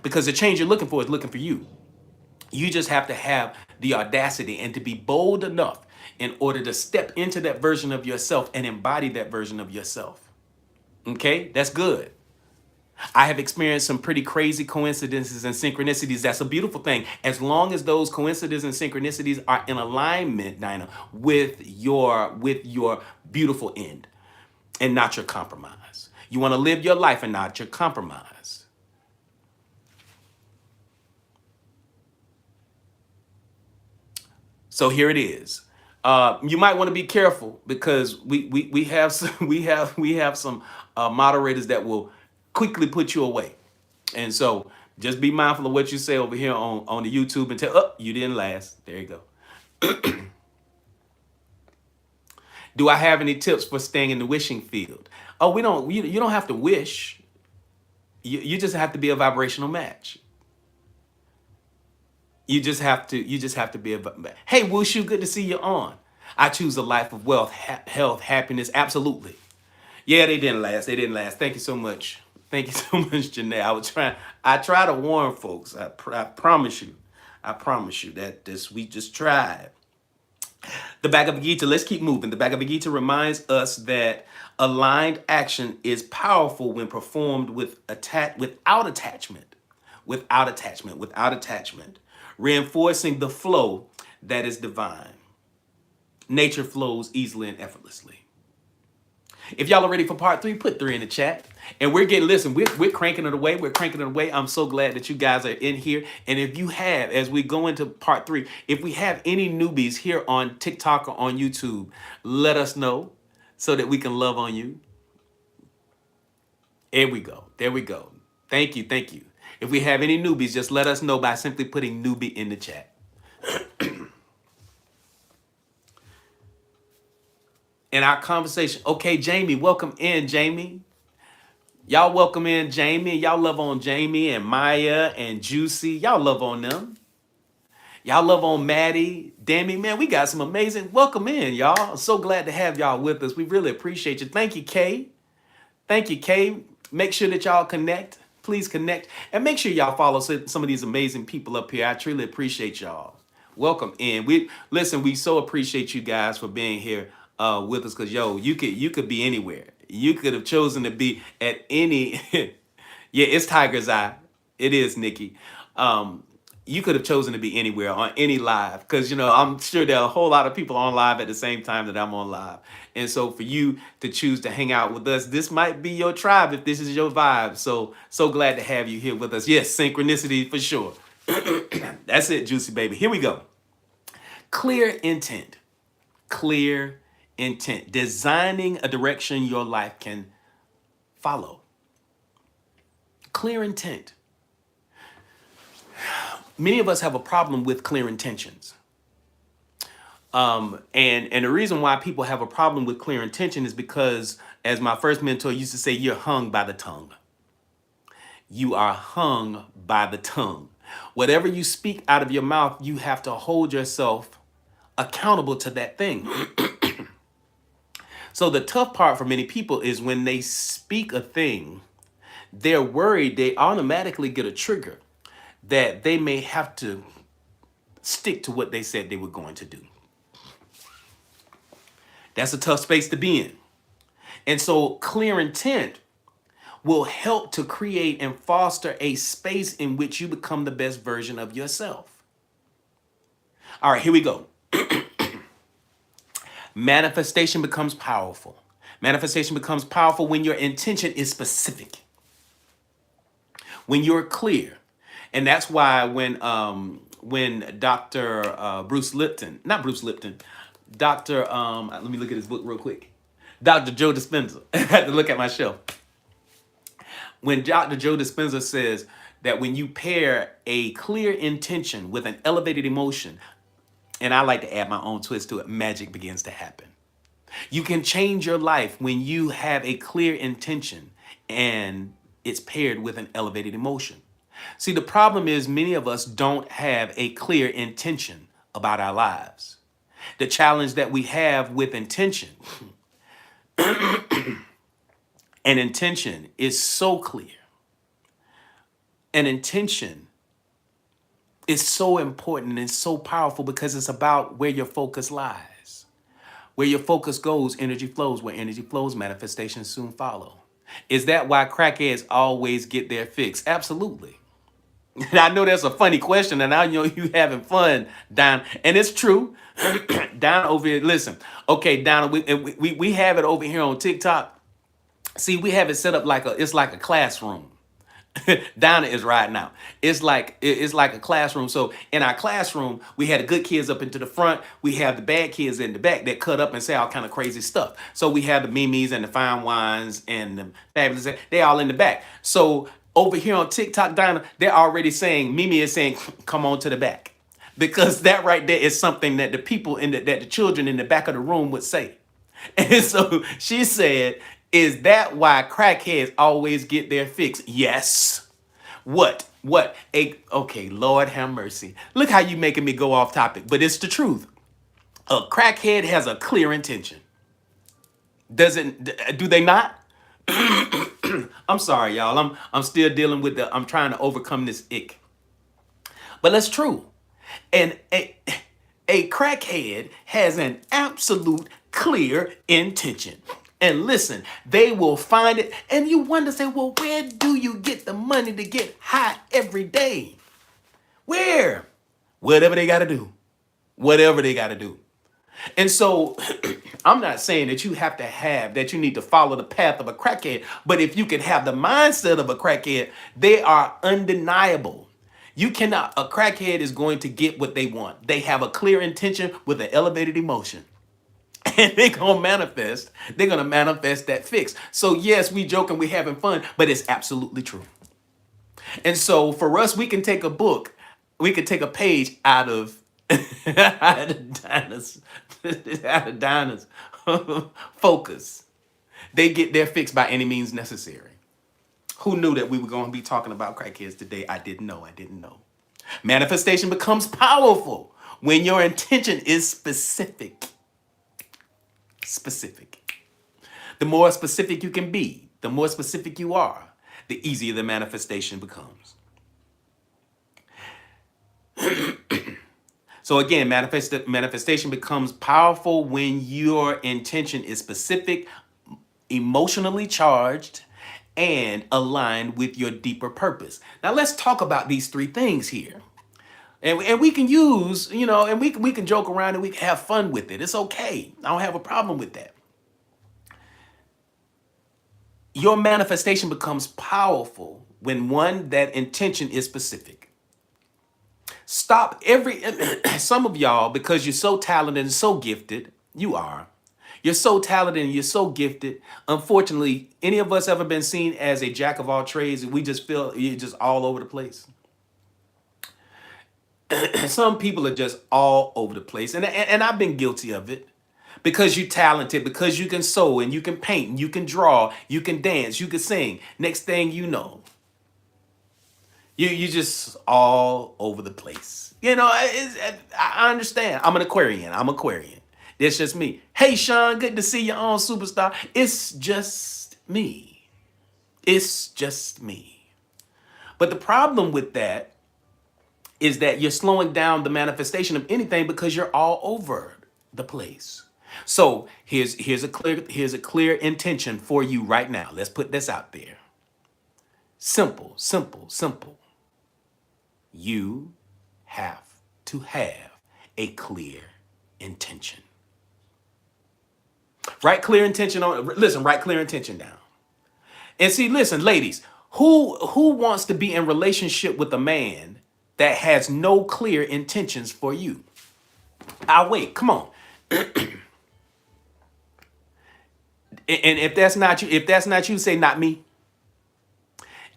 Because the change you're looking for is looking for you. You just have to have the audacity and to be bold enough in order to step into that version of yourself and embody that version of yourself. Okay, that's good. I have experienced some pretty crazy coincidences and synchronicities. That's a beautiful thing. As long as those coincidences and synchronicities are in alignment, Dinah, with your beautiful end and not your compromise. You want to live your life and not your compromise. So here it is. You might want to be careful because we have some, we have some moderators that will quickly put you away, and so just be mindful of what you say over here on the YouTube and tell, oh, you didn't last. There you go. Do I have any tips for staying in the wishing field? Oh, we don't. You don't have to wish. You just have to be a vibrational match. You just have to be a. Hey, Wushu, good to see you on. I choose a life of wealth, health, happiness. Absolutely. Yeah, they didn't last. They didn't last. Thank you so much. Thank you so much, Janae. I try to warn folks. I promise you. I promise you that this we just tried. The Bhagavad Gita, let's keep moving. The Bhagavad Gita reminds us that aligned action is powerful when performed without attachment, without attachment, reinforcing the flow that is divine. Nature flows easily and effortlessly. If y'all are ready for part 3, put 3 in the chat. And we're cranking it away. We're cranking it away. I'm so glad that you guys are in here. And if you have, as we go into part 3, if we have any newbies here on TikTok or on YouTube, let us know so that we can love on you. There we go. There we go. Thank you. Thank you. If we have any newbies, just let us know by simply putting newbie in the chat. In our conversation. Okay, Jamie, welcome in, Jamie. Y'all welcome in Jamie. Y'all love on Jamie and Maya and Juicy. Y'all love on them. Y'all love on Maddie, Demi. Man, we got some amazing. Welcome in, y'all. I'm so glad to have y'all with us. We really appreciate you. Thank you, Kay. Thank you, Kay. Make sure that y'all connect. Please connect. And make sure y'all follow some of these amazing people up here. I truly appreciate y'all. Welcome in. We so appreciate you guys for being here with us, because you could be anywhere. You could have chosen to be at any yeah, it's Tiger's Eye. It is, Nikki. You could have chosen to be anywhere on any live, because I'm sure there are a whole lot of people on live at the same time that I'm on live. And so for you to choose to hang out with us, this might be your tribe if this is your vibe. So glad to have you here with us. Yes, synchronicity for sure. That's it, Juicy baby. Here we go. Clear intent. Clear intent. Designing a direction your life can follow. Clear intent. Many of us have a problem with clear intentions. And the reason why people have a problem with clear intention is because, as my first mentor used to say, you're hung by the tongue. You are hung by the tongue. Whatever you speak out of your mouth, you have to hold yourself accountable to that thing. So the tough part for many people is when they speak a thing, they're worried they automatically get a trigger that they may have to stick to what they said they were going to do. That's a tough space to be in. And so clear intent will help to create and foster a space in which you become the best version of yourself. All right, here we go. Manifestation becomes powerful. Manifestation becomes powerful when your intention is specific, when you're clear. And that's why when Dr. Bruce Lipton, not Bruce Lipton, Dr. Let me look at his book real quick. Dr. Joe Dispenza. I had to look at my shelf. When Dr. Joe Dispenza says that when you pair a clear intention with an elevated emotion, and I like to add my own twist to it, magic begins to happen. You can change your life when you have a clear intention and it's paired with an elevated emotion. See, the problem is many of us don't have a clear intention about our lives. The challenge that we have with intention, an intention is so clear. An intention is so important and so powerful because it's about where your focus lies. Where your focus goes, energy flows. Where energy flows, manifestations soon follow. Is that why crackheads always get their fix? Absolutely. And I know that's a funny question, and I know you having fun, Don, and it's true. Don over here, listen. Okay, Don, we have it over here on TikTok. See, we have it set up it's like a classroom. Donna is right now. It's like a classroom. So in our classroom, we had the good kids up into the front. We have the bad kids in the back that cut up and say all kind of crazy stuff. So we have the Mimis and the fine wines and the fabulous. They all in the back. So over here on TikTok, Donna, they're already saying, Mimi is saying, come on to the back. Because that right there is something that the people that the children in the back of the room would say. And so she said, is that why crackheads always get their fix? Yes. What? Okay, Lord have mercy. Look how you making me go off topic, but it's the truth. A crackhead has a clear intention. Do they not? I'm sorry, y'all. I'm still dealing with I'm trying to overcome this ick. But that's true. And a crackhead has an absolute clear intention. And listen, they will find it. And you wonder, say, well, where do you get the money to get high every day? Where? Whatever they got to do. Whatever they got to do. And so I'm not saying that you need to follow the path of a crackhead. But if you can have the mindset of a crackhead, they are undeniable. A crackhead is going to get what they want. They have a clear intention with an elevated emotion. And they're going to manifest that fix. So yes, we joking, we having fun, but it's absolutely true. And so for us, we can take a page out of Dinah's focus. They get their fix by any means necessary. Who knew that we were going to be talking about crackheads today? I didn't know. Manifestation becomes powerful when your intention is specific. The more specific you can be, the more specific you are, the easier the manifestation becomes. So again, manifestation becomes powerful when your intention is specific, emotionally charged, and aligned with your deeper purpose. Now let's talk about these three things here. And we can use, and we can joke around and we can have fun with it. It's okay. I don't have a problem with that. Your manifestation becomes powerful when that intention is specific. Stop some of y'all, because you're so talented and so gifted, You are. You're so talented and you're so gifted. Unfortunately, any of us ever been seen as a jack of all trades? We just feel you're just all over the place. Some people are just all over the place. And I've been guilty of it. Because you're talented, because you can sew and you can paint and you can draw, you can dance, you can sing. Next thing you know, you just all over the place. I understand. I'm an Aquarian. I'm Aquarian. That's just me. Hey, Sean, good to see you on Superstar. It's just me. It's just me. But the problem with that is that you're slowing down the manifestation of anything because you're all over the place. So here's a clear intention for you right now. Let's put this out there. Simple, simple, simple. You have to have a clear intention. Write clear intention on. Listen, write clear intention down. And see, listen, ladies, who wants to be in relationship with a man that has no clear intentions for you? I'll wait. Come on. And if that's not you, say not me.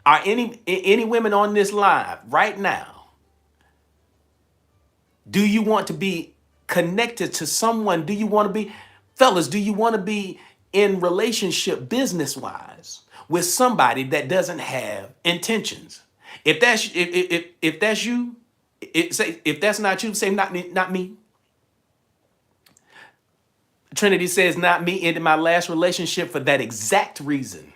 Are any women on this live right now? Do you want to be connected to someone? Do you want to be, fellas, do you want to be in relationship business-wise with somebody that doesn't have intentions? If that's you, if that's not you, say not me. Trinity says not me. Ended my last relationship for that exact reason.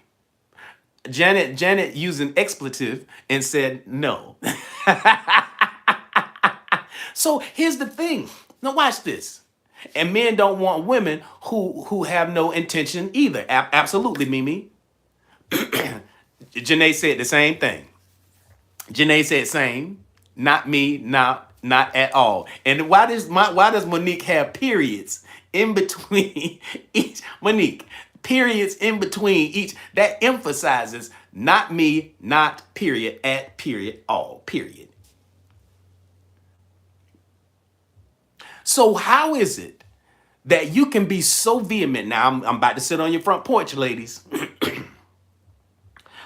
Janet used an expletive and said no. So here's the thing. Now watch this. And men don't want women who have no intention either. Absolutely, Mimi. Janae said the same thing. Janae said same. Not me. Not at all. And why does Monique have periods in between each? Monique, periods in between each. That emphasizes not me, not period, at period, all, period. So how is it that you can be so vehement? Now I'm about to sit on your front porch, ladies.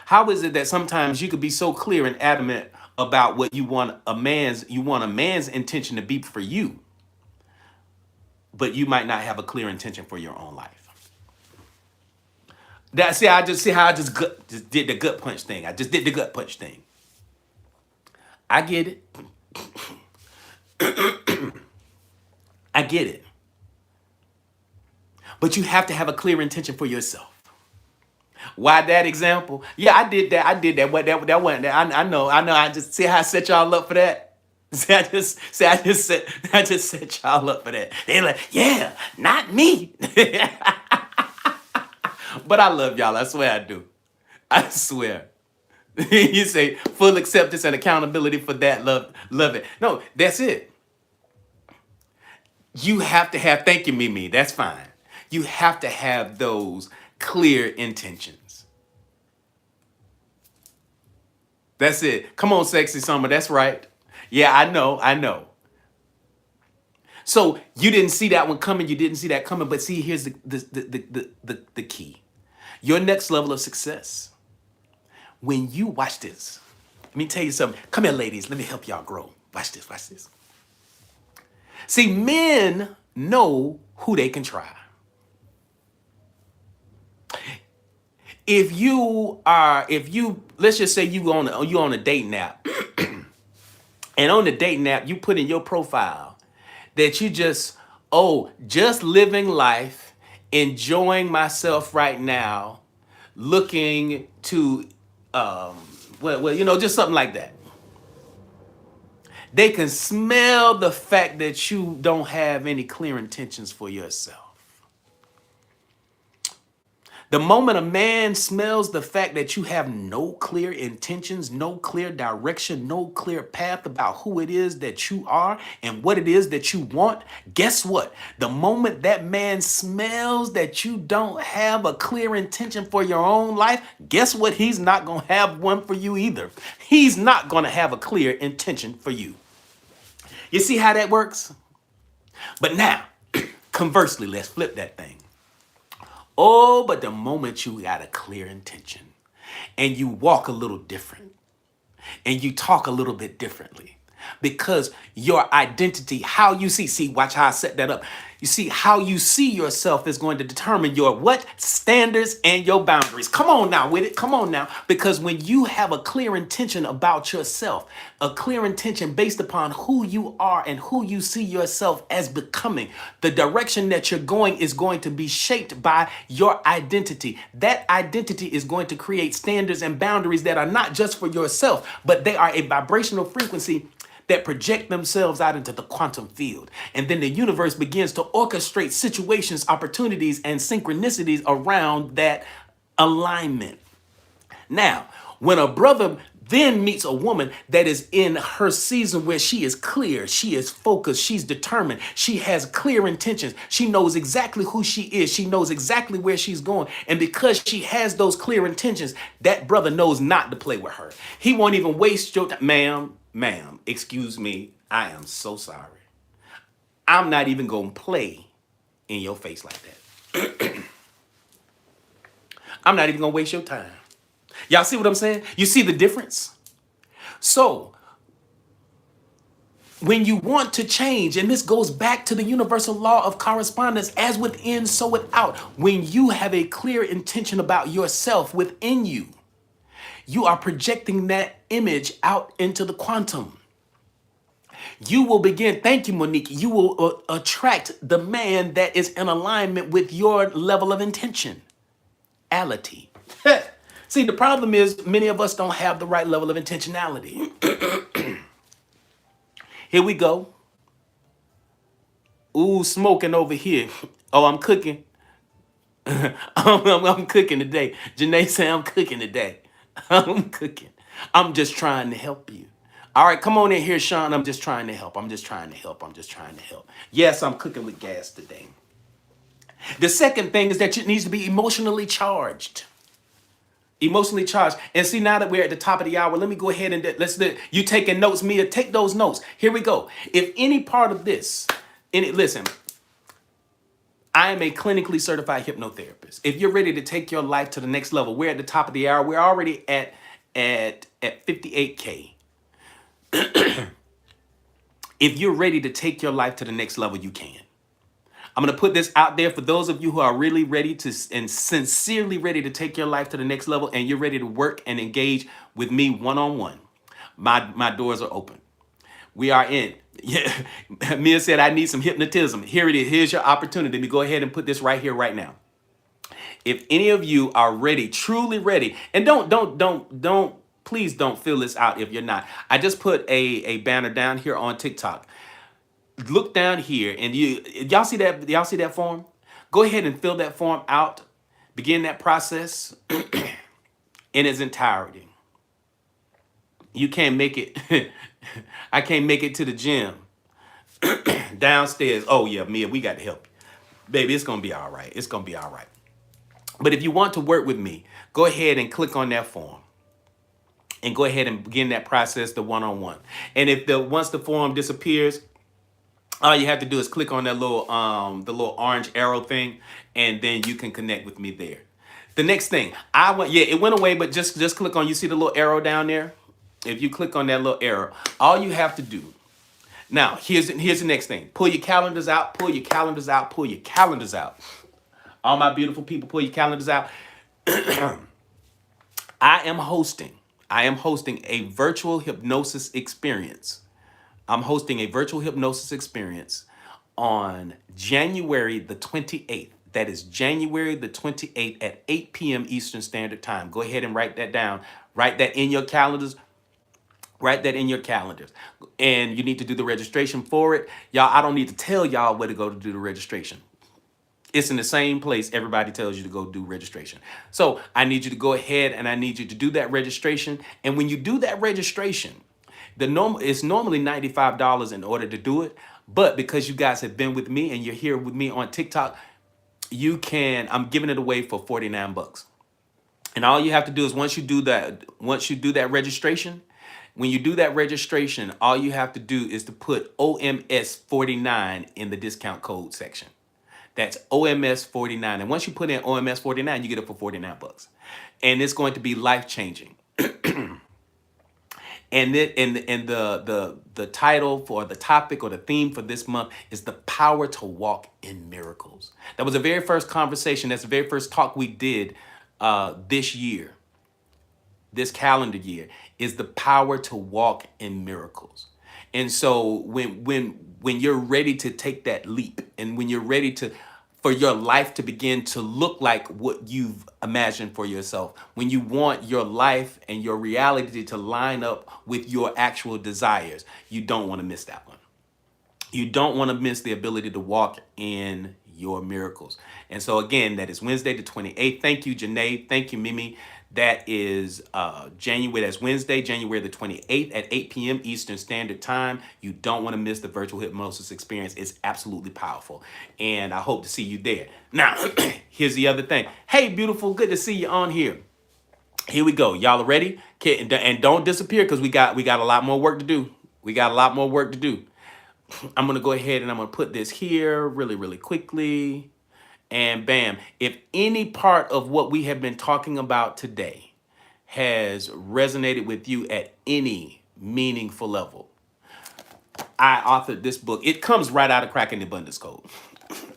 How is it that sometimes you could be so clear and adamant about what you want a man's intention to be for you, but you might not have a clear intention for your own life? I just did the gut punch thing. I just did the gut punch thing. I get it. I get it. But you have to have a clear intention for yourself. Why that example? Yeah, I did that. What that wasn't that. I know. I just see how I set y'all up for that. I just set y'all up for that. They're like, yeah, not me. But I love y'all. I swear I do. I swear. You say full acceptance and accountability for that. Love it. No, that's it. You have to have, thank you, Mimi. That's fine. You have to have those clear intentions. That's it. Come on, sexy summer. That's right. Yeah, I know. So you didn't see that one coming. You didn't see that coming. But see, here's the key. Your next level of success. When you watch this, let me tell you something. Come here, ladies. Let me help y'all grow. Watch this. See, men know who they can try. Let's just say you on a dating app, and on the dating app, you put in your profile that you just living life, enjoying myself right now, looking to, just something like that. They can smell the fact that you don't have any clear intentions for yourself. The moment a man smells the fact that you have no clear intentions, no clear direction, no clear path about who it is that you are and what it is that you want, guess what? The moment that man smells that you don't have a clear intention for your own life, guess what? He's not going to have one for you either. He's not going to have a clear intention for you. You see how that works? But now, Conversely, let's flip that thing. Oh, but the moment you got a clear intention and you walk a little different and you talk a little bit differently because your identity, how you see, watch how I set that up. You see, how you see yourself is going to determine your what? Standards and your boundaries. Come on now with it. Come on now. Because when you have a clear intention about yourself, a clear intention based upon who you are and who you see yourself as becoming, the direction that you're going is going to be shaped by your identity. That identity is going to create standards and boundaries that are not just for yourself, but they are a vibrational frequency that project themselves out into the quantum field. And then the universe begins to orchestrate situations, opportunities, and synchronicities around that alignment. Now, when a brother then meets a woman that is in her season where she is clear, she is focused, she's determined, she has clear intentions, she knows exactly who she is, she knows exactly where she's going. And because she has those clear intentions, that brother knows not to play with her. He won't even waste your time. Ma'am, excuse me, I am so sorry. I'm not even going to play in your face like that. I'm not even going to waste your time. Y'all see what I'm saying? You see the difference? So, when you want to change, and this goes back to the universal law of correspondence, as within, so without. When you have a clear intention about yourself within you, you are projecting that image out into the quantum. You will begin, thank you, Monique, you will attract the man that is in alignment with your level of intentionality. See, the problem is many of us don't have the right level of intentionality. Here we go. Ooh, smoking over here. Oh, I'm cooking. I'm cooking today. Janae said I'm cooking today. I'm cooking. I'm just trying to help you. All right, come on in here, Sean. I'm just trying to help. I'm just trying to help. I'm just trying to help. Yes, I'm cooking with gas today. The second thing is that it needs to be emotionally charged. Emotionally charged. And see, now that we're at the top of the hour, let me go ahead and let's do you taking notes, Mia, take those notes. Here we go. If any part of this, listen, I am a clinically certified hypnotherapist. If you're ready to take your life to the next level, we're at the top of the hour. We're already at 58K. If you're ready to take your life to the next level, you can. I'm going to put this out there for those of you who are really ready to and sincerely ready to take your life to the next level, and you're ready to work and engage with me one-on-one. My doors are open. We are in. Yeah. Mia said, I need some hypnotism. Here it is. Here's your opportunity. Let me go ahead and put this right here, right now. If any of you are ready, truly ready, and please don't fill this out if you're not. I just put a banner down here on TikTok. Look down here, and y'all see that? Y'all see that form? Go ahead and fill that form out. Begin that process in its entirety. You can't make it. I can't make it to the gym. Downstairs. Oh yeah, Mia, we got to help you. Baby, it's gonna be all right. It's gonna be all right. But if you want to work with me, go ahead and click on that form. And go ahead and begin that process, the one-on-one. And if once the form disappears, all you have to do is click on that little the little orange arrow thing, and then you can connect with me there. The next thing, it went away, but just click on, you see the little arrow down there? If you click on that little arrow, all you have to do. Now, here's the next thing. Pull your calendars out, pull your calendars out, pull your calendars out. All my beautiful people, pull your calendars out. I am hosting a virtual hypnosis experience. I'm hosting a virtual hypnosis experience on January the 28th. That is January the 28th at 8 p.m. Eastern Standard Time. Go ahead and write that down. Write that in your calendars. Write that in your calendars. And you need to do the registration for it. Y'all, I don't need to tell y'all where to go to do the registration. It's in the same place everybody tells you to go do registration. So I need you to go ahead and I need you to do that registration. And when you do that registration, it's normally $95 in order to do it. But because you guys have been with me and you're here with me on TikTok, I'm giving it away for 49 bucks. And all you have to do is once you do that registration, when you do that registration, all you have to do is to put OMS 49 in the discount code section. That's OMS 49. And once you put in OMS 49, you get it for 49 bucks. And it's going to be life changing. And the title for the topic or the theme for this month is the power to walk in miracles. That was the very first conversation. That's the very first talk we did this year, this calendar year, is the power to walk in miracles. And so when you're ready to take that leap, and when you're ready to for your life to begin to look like what you've imagined for yourself, when you want your life and your reality to line up with your actual desires, you don't want to miss that one. You don't want to miss the ability to walk in your miracles. And so again, that is Wednesday the 28th. Thank you, Janae. Thank you, Mimi. That is January. That's Wednesday, January the 28th at 8 p.m. Eastern Standard Time. You don't want to miss the virtual hypnosis experience. It's absolutely powerful. And I hope to see you there. Now, here's the other thing. Hey, beautiful. Good to see you on here. Here we go. Y'all are ready? Okay, and don't disappear, because we got a lot more work to do. We got a lot more work to do. I'm going to go ahead and I'm going to put this here really, really quickly. And bam, if any part of what we have been talking about today has resonated with you at any meaningful level, I authored this book. It comes right out of Cracking the Abundance Code.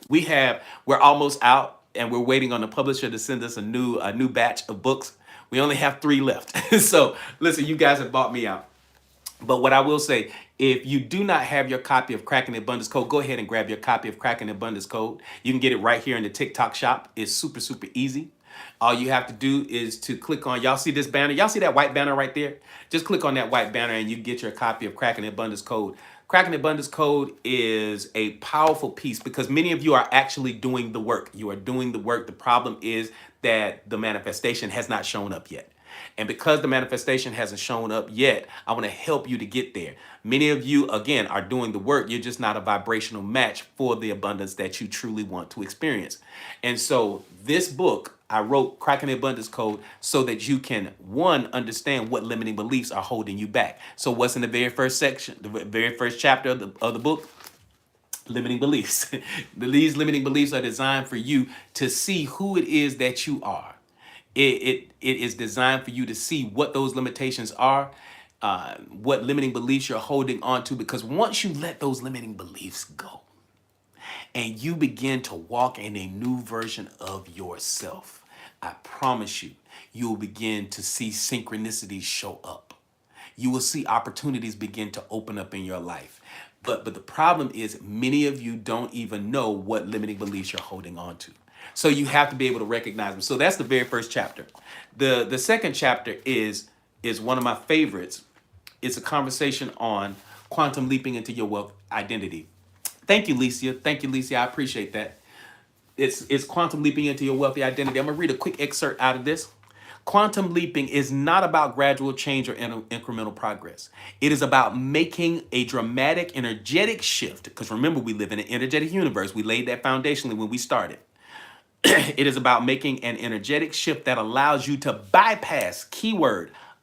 We're almost out, and we're waiting on the publisher to send us a new batch of books. We only have 3 left. So listen, you guys have bought me out. But what I will say, if you do not have your copy of Cracking the Abundance Code, go ahead and grab your copy of Cracking the Abundance Code. You can get it right here in the TikTok shop. It's super, super easy. All you have to do is to click on, y'all see this banner? Y'all see that white banner right there? Just click on that white banner and you get your copy of Cracking the Abundance Code. Cracking the Abundance Code is a powerful piece because many of you are actually doing the work. You are doing the work. The problem is that the manifestation has not shown up yet. And because the manifestation hasn't shown up yet, I want to help you to get there. Many of you, again, are doing the work. You're just not a vibrational match for the abundance that you truly want to experience. And so this book, I wrote Cracking the Abundance Code so that you can, one, understand what limiting beliefs are holding you back. So what's in the very first section, the very first chapter of the book? Limiting beliefs. These limiting beliefs are designed for you to see who it is that you are. It is designed for you to see what those limitations are, what limiting beliefs you're holding on to, because once you let those limiting beliefs go and you begin to walk in a new version of yourself, I promise you, you will begin to see synchronicities show up. You will see opportunities begin to open up in your life. But the problem is many of you don't even know what limiting beliefs you're holding on to. So you have to be able to recognize them. So that's the very first chapter. The second chapter is one of my favorites. It's a conversation on quantum leaping into your wealth identity. Thank you, Licia. Thank you, Licia. I appreciate that. It's quantum leaping into your wealthy identity. I'm going to read a quick excerpt out of this. Quantum leaping is not about gradual change or incremental progress. It is about making a dramatic, energetic shift. Because remember, we live in an energetic universe. We laid that foundationally when we started. It is about making an energetic shift that allows you to bypass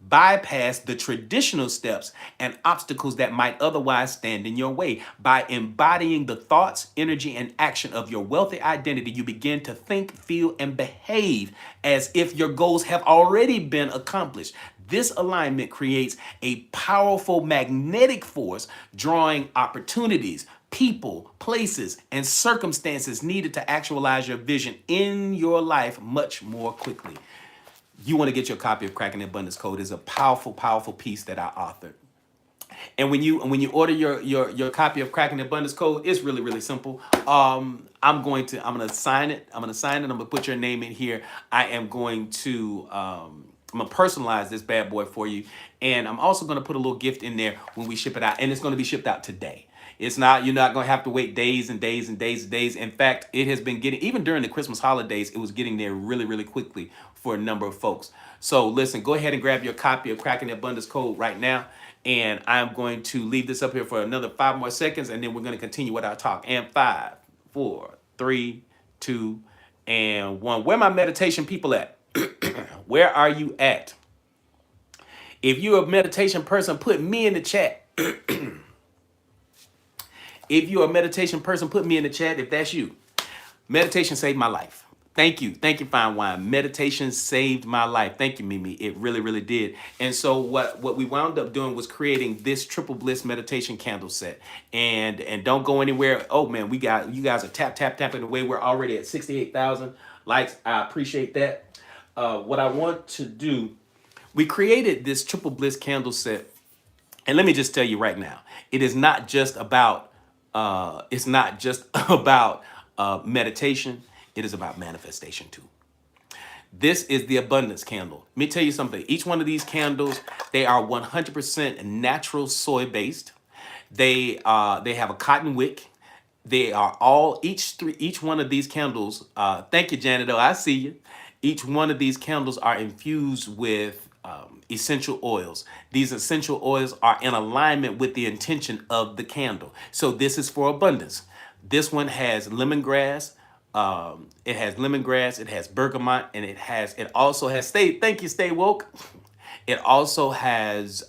the traditional steps and obstacles that might otherwise stand in your way. By embodying the thoughts, energy, and action of your wealthy identity, you begin to think, feel, and behave as if your goals have already been accomplished. This alignment creates a powerful magnetic force, drawing opportunities, people, places, and circumstances needed to actualize your vision in your life much more quickly. You want to get your copy of Cracking the Abundance Code. It's a powerful, powerful piece that I authored. And when you order your copy of Cracking the Abundance Code, it's really, really simple. I'm gonna sign it. I'm gonna put your name in here. I'm gonna personalize this bad boy for you. And I'm also gonna put a little gift in there when we ship it out. And it's gonna be shipped out today. You're not going to have to wait days and days and days and days. In fact, it has been getting, even during the Christmas holidays, it was getting there really, really quickly for a number of folks. So listen, go ahead and grab your copy of Cracking the Abundance Code right now. And I'm going to leave this up here for another 5 more seconds. And then we're going to continue with our talk. And 5, 4, 3, 2, and 1. Where my meditation people at? Where are you at? If you're a meditation person, put me in the chat. If you're a meditation person, put me in the chat if that's you. Meditation saved my life. Thank you. Thank you, Fine Wine. Meditation saved my life. Thank you, Mimi. It really, really did. And so what we wound up doing was creating this triple bliss meditation candle set. And don't go anywhere. Oh man, we got you guys are tapping away. We're already at 68,000 likes. I appreciate that. What I want to do, we created this triple bliss candle set. And let me just tell you right now, it is not just about it's not just about meditation. It is about manifestation too. This is the abundance candle. Let me tell you something. Each one of these candles, they are 100% natural soy based. They have a cotton wick. They are all each one of these candles. Thank you, Janet. Oh, I see you. Each one of these candles are infused with essential oils. These essential oils are in alignment with the intention of the candle. So this is for abundance. This one has lemongrass. It has lemongrass. It has bergamot, and it also has Thank you, stay woke. It also has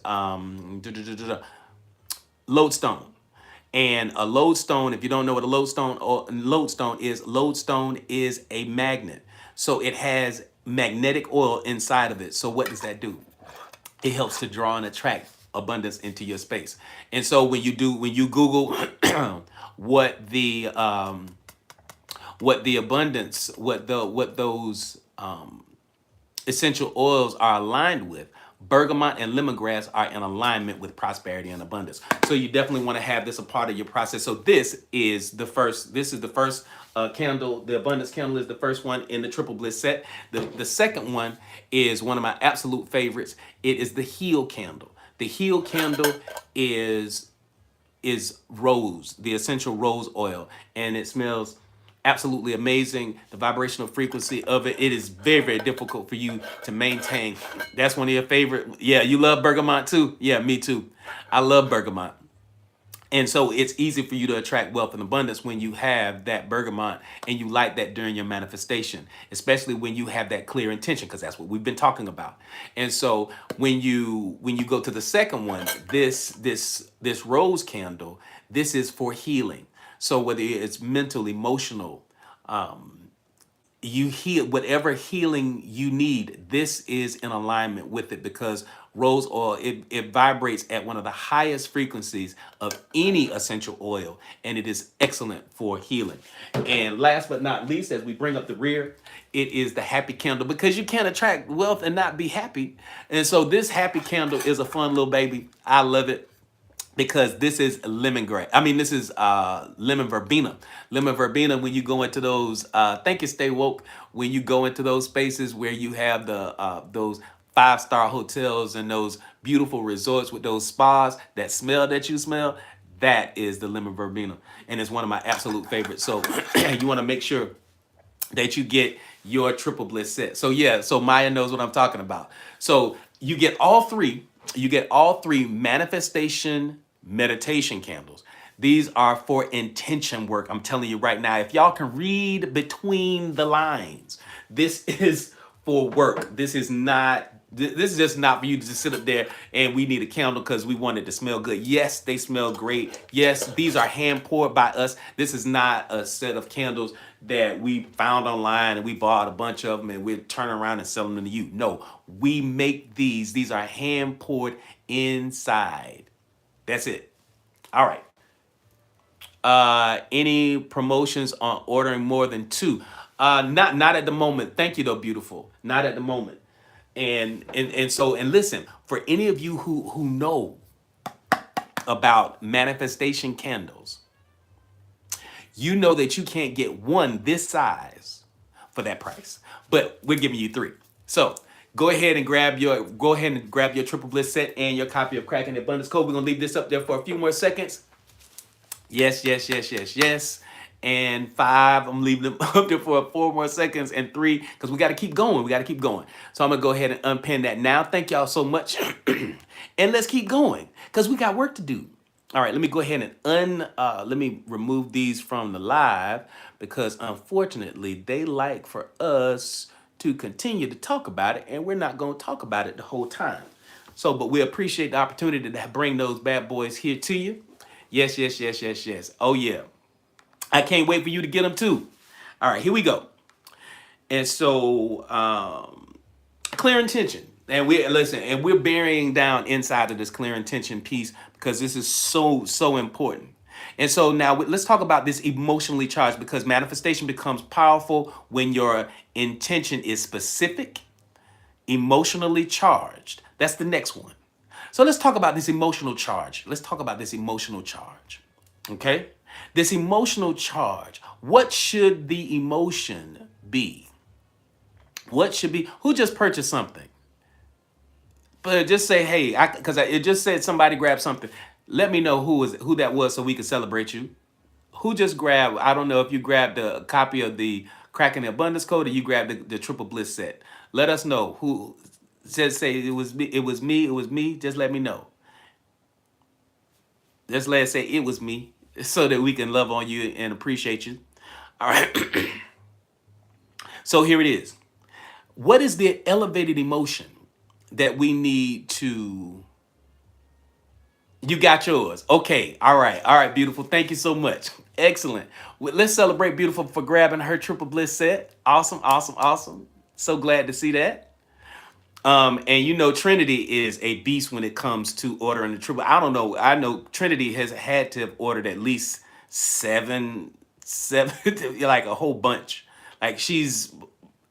lodestone. And a lodestone, if you don't know what a lodestone is a magnet. So it has magnetic oil inside of it. So what does that do? It helps to draw and attract abundance into your space. And so when you Google what those essential oils are aligned with, bergamot and lemongrass are in alignment with prosperity and abundance. So you definitely want to have this a part of your process. So this is the first candle. The abundance candle is the first one in the triple bliss set. The second one is one of my absolute favorites. It is the heal candle. The heal candle is rose, the essential rose oil, and it smells absolutely amazing. The vibrational frequency of it is very, very difficult for you to maintain. That's one of your favorite. Yeah, you love bergamot too. Yeah, me too. I love bergamot. And so it's easy for you to attract wealth and abundance when you have that bergamot and you light that during your manifestation, especially when you have that clear intention, because that's what we've been talking about. And so when you go to the second one, this rose candle, this is for healing. So whether it's mental, emotional, you heal whatever healing you need. This is in alignment with it because rose oil, it vibrates at one of the highest frequencies of any essential oil, and it is excellent for healing. And last but not least, as we bring up the rear, it is the happy candle, because you can't attract wealth and not be happy. And so this happy candle is a fun little baby. I love it, because this is lemongrass. I mean, this is lemon verbena. Lemon verbena, when you go into those, thank you, stay woke. When you go into those spaces where you have those 5-star hotels and those beautiful resorts with those spas, that smell that you smell, that is the lemon verbena, and it's one of my absolute favorites. So you want to make sure that you get your triple bliss set. So yeah, so Maya knows what I'm talking about. So you get all three. You get all three manifestation meditation candles. These are for intention work. I'm telling you right now, if y'all can read between the lines, this is for work. This is just not for you to just sit up there and we need a candle because we want it to smell good. Yes, they smell great. Yes, these are hand poured by us. This is not a set of candles that we found online and we bought a bunch of them and we're turning around and selling them to you. No, we make these. These are hand poured inside. That's it. All right. Any promotions on ordering more than 2? Not at the moment. Thank you though, beautiful. Not at the moment. And listen, for any of you who know about manifestation candles, you know that you can't get one this size for that price, but we're giving you 3. So go ahead and grab your triple bliss set and your copy of Cracking the Abundance Code. We're gonna leave this up there for a few more seconds. Yes. And 5, I'm leaving them up there for 4 more seconds, and 3, because we got to keep going. So I'm going to go ahead and unpin that now. Thank y'all so much. And let's keep going, because we got work to do. All right, let me go ahead and let me remove these from the live, because unfortunately, they like for us to continue to talk about it, and we're not going to talk about it the whole time. So, but we appreciate the opportunity to bring those bad boys here to you. Yes. Oh, yeah. I can't wait for you to get them too. All right, here we go. And so, clear intention. And we listen, and we're burying down inside of this clear intention piece because this is so important. And so now let's talk about this emotionally charged because manifestation becomes powerful when your intention is specific, emotionally charged. That's the next one. So let's talk about this emotional charge. Let's talk about this emotional charge. Okay? This emotional charge. What should the emotion be? What should be? Who just purchased something? But just say, hey, because it just said somebody grabbed something. Let me know who that was so we can celebrate you. Who just grabbed? I don't know if you grabbed a copy of the Cracking the Abundance Code or you grabbed the Triple Bliss set. Let us know who. Just say it was me. It was me. It was me. Just let me know. Just let us say it was me so that we can love on you and appreciate you. All right. So here it is. What is the elevated emotion that we need to? You got yours. Okay. All right. All right, beautiful. Thank you so much. Excellent. Let's celebrate beautiful for grabbing her Triple Bliss set. Awesome, awesome, awesome. So glad to see that. And you know, Trinity is a beast when it comes to ordering the triple. I don't know. I know Trinity has had to have ordered at least seven, like a whole bunch. Like she's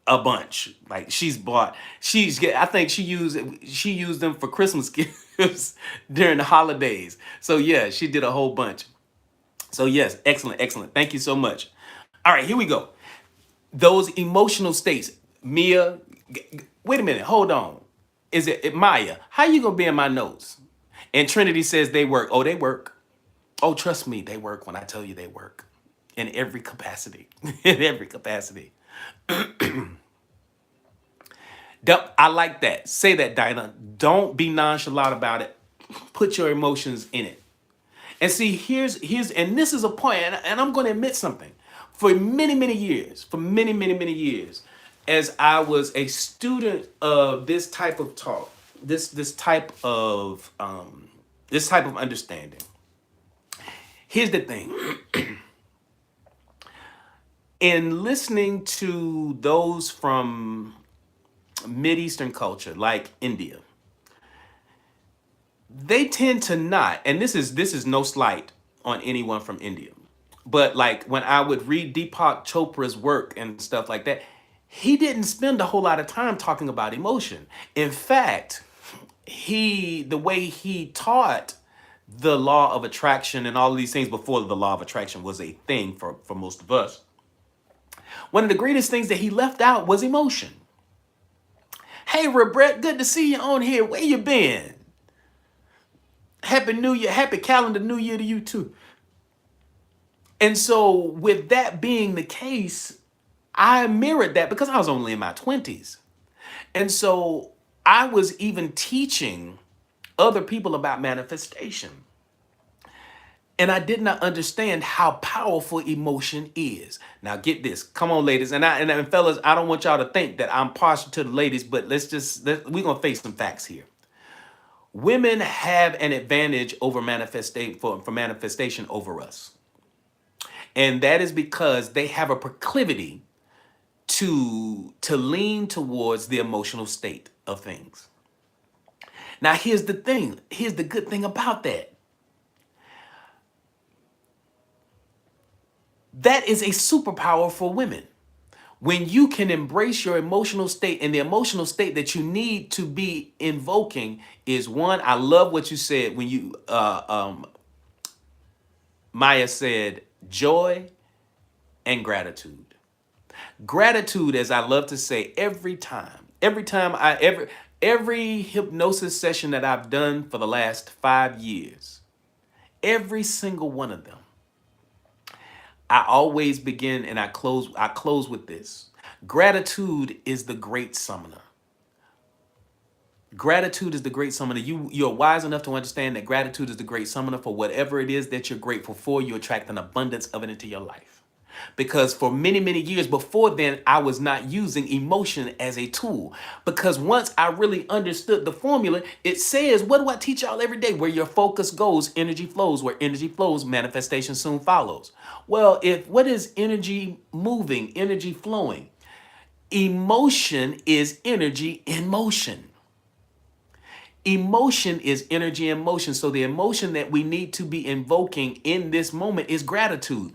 a bunch. Like I think she used them for Christmas gifts during the holidays. So yeah, she did a whole bunch. So yes, excellent, excellent. Thank you so much. All right, here we go. Those emotional states. Mia, wait a minute, hold on. Is it Maya? How you gonna be in my notes? And Trinity says they work. Oh, they work. Oh, trust me, they work when I tell you they work. In every capacity. In every capacity. I like that. Say that, Dinah. Don't be nonchalant about it. Put your emotions in it. And see, and this is a point, and I'm going to admit something. For many years, many years, as I was a student of this type of talk, this type of understanding. Here's the thing. In listening to those from Mideastern culture, like India, they tend to not, and this is no slight on anyone from India, but like when I would read Deepak Chopra's work and stuff like that, he didn't spend a whole lot of time talking about emotion. In fact, the way he taught the law of attraction and all of these things before the law of attraction was a thing for most of us. One of the greatest things that he left out was emotion. Hey, Rebret, good to see you on here. Where you been? Happy New Year, happy calendar New Year to you too. And so with that being the case, I mirrored that because I was only in my 20s. And so I was even teaching other people about manifestation. And I did not understand how powerful emotion is. Now get this. Come on, ladies. And fellas, I don't want y'all to think that I'm partial to the ladies, but we're going to face some facts here. Women have an advantage over for manifestation over us. And that is because they have a proclivity to lean towards the emotional state of things. Now, here's the thing. Here's the good thing about that. That is a superpower for women. When you can embrace your emotional state, and the emotional state that you need to be invoking is one. I love what you said when you Maya said joy and gratitude. Gratitude, as I love to say, every hypnosis session that I've done for the last 5 years, every single one of them, I always begin and I close with this. Gratitude is the great summoner. Gratitude is the great summoner. You're wise enough to understand that gratitude is the great summoner for whatever it is that you're grateful for. You attract an abundance of it into your life. Because for many, many years before then, I was not using emotion as a tool. Because once I really understood the formula, it says, what do I teach y'all every day? Where your focus goes, energy flows. Where energy flows, manifestation soon follows. Well, if what is energy moving, energy flowing? Emotion is energy in motion. Emotion is energy in motion. So the emotion that we need to be invoking in this moment is gratitude.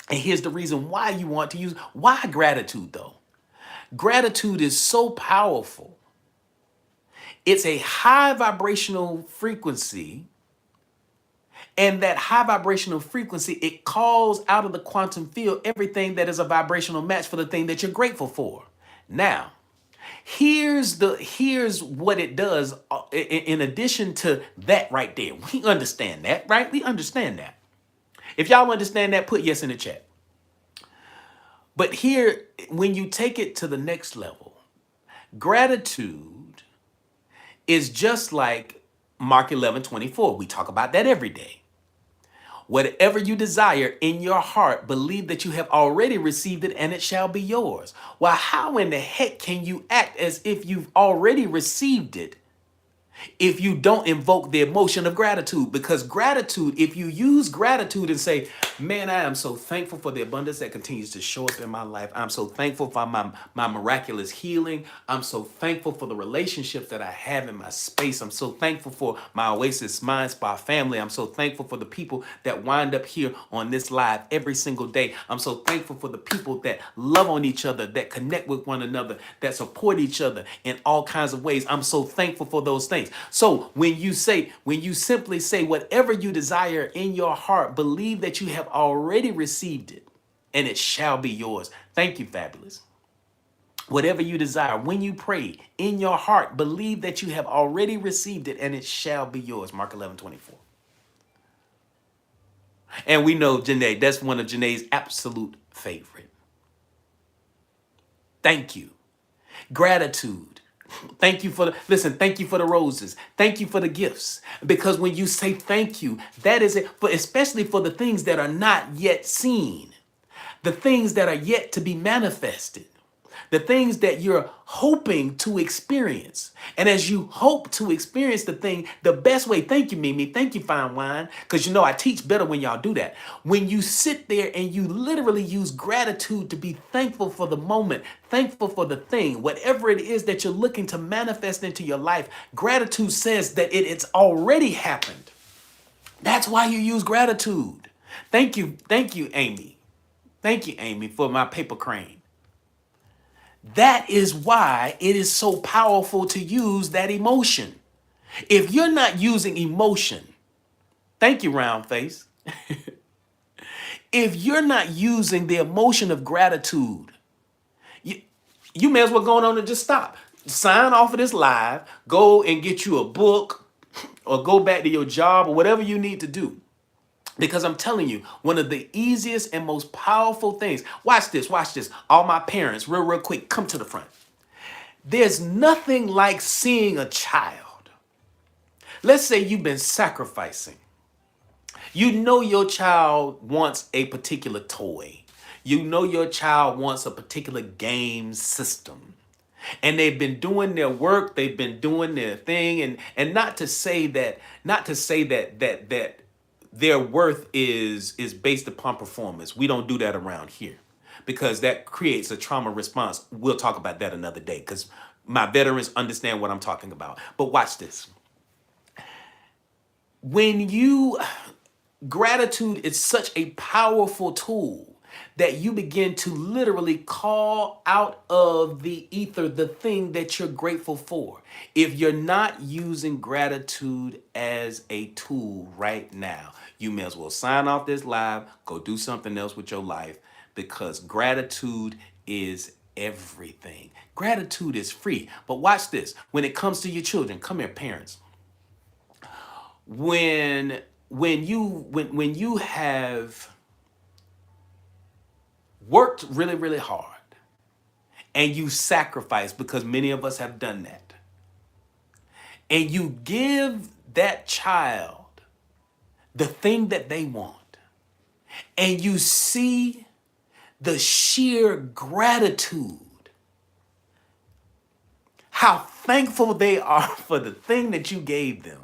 And here's the reason why you want to use, why gratitude though? Gratitude is so powerful. It's a high vibrational frequency. And that high vibrational frequency, it calls out of the quantum field everything that is a vibrational match for the thing that you're grateful for. Now, here's what it does in addition to that right there. We understand that, right? We understand that. If y'all understand that, put yes in the chat. But here, when you take it to the next level, gratitude is just like Mark 11:24. We talk about that every day. Whatever you desire in your heart, believe that you have already received it and it shall be yours. Well, how in the heck can you act as if you've already received it if you don't invoke the emotion of gratitude? Because gratitude, if you use gratitude and say, man, I am so thankful for the abundance that continues to show up in my life. I'm so thankful for my miraculous healing. I'm so thankful for the relationships that I have in my space. I'm so thankful for my Oasis Mind Spa family. I'm so thankful for the people that wind up here on this live every single day. I'm so thankful for the people that love on each other, that connect with one another, that support each other in all kinds of ways. I'm so thankful for those things. So when you simply say whatever you desire in your heart, believe that you have already received it and it shall be yours. Thank you, Fabulous. Whatever you desire, when you pray in your heart, believe that you have already received it and it shall be yours. Mark 11:24. And we know Janae, that's one of Janae's absolute favorite. Thank you. Gratitude. Thank you for thank you for the roses. Thank you for the gifts. Because when you say thank you, that is it, for especially for the things that are not yet seen, the things that are yet to be manifested, the things that you're hoping to experience. And as you hope to experience the thing, the best way, thank you, Mimi, thank you, Fine Wine, because you know I teach better when y'all do that. When you sit there and you literally use gratitude to be thankful for the moment, thankful for the thing, whatever it is that you're looking to manifest into your life, gratitude says that it's already happened. That's why you use gratitude. Thank you, Amy. Thank you, Amy, for my paper crane. That is why it is so powerful to use that emotion. If you're not using emotion, thank you, round face. If you're not using the emotion of gratitude, you may as well go on and just stop. Sign off of this live, go and get you a book or go back to your job or whatever you need to do. Because I'm telling you, one of the easiest and most powerful things, watch this. All my parents, real quick, come to the front. There's nothing like seeing a child. Let's say you've been sacrificing. You know your child wants a particular toy. You know your child wants a particular game system. And they've been doing their work, they've been doing their thing, and not to say that their worth is based upon performance. We don't do that around here because that creates a trauma response. We'll talk about that another day because my veterans understand what I'm talking about. But watch this. Gratitude is such a powerful tool that you begin to literally call out of the ether the thing that you're grateful for. If you're not using gratitude as a tool right now, you may as well sign off this live, go do something else with your life, because gratitude is everything. Gratitude is free. But watch this. When it comes to your children, come here, parents. When you have worked really hard and you sacrifice, because many of us have done that, and you give that child the thing that they want, and you see the sheer gratitude, how thankful they are for the thing that you gave them.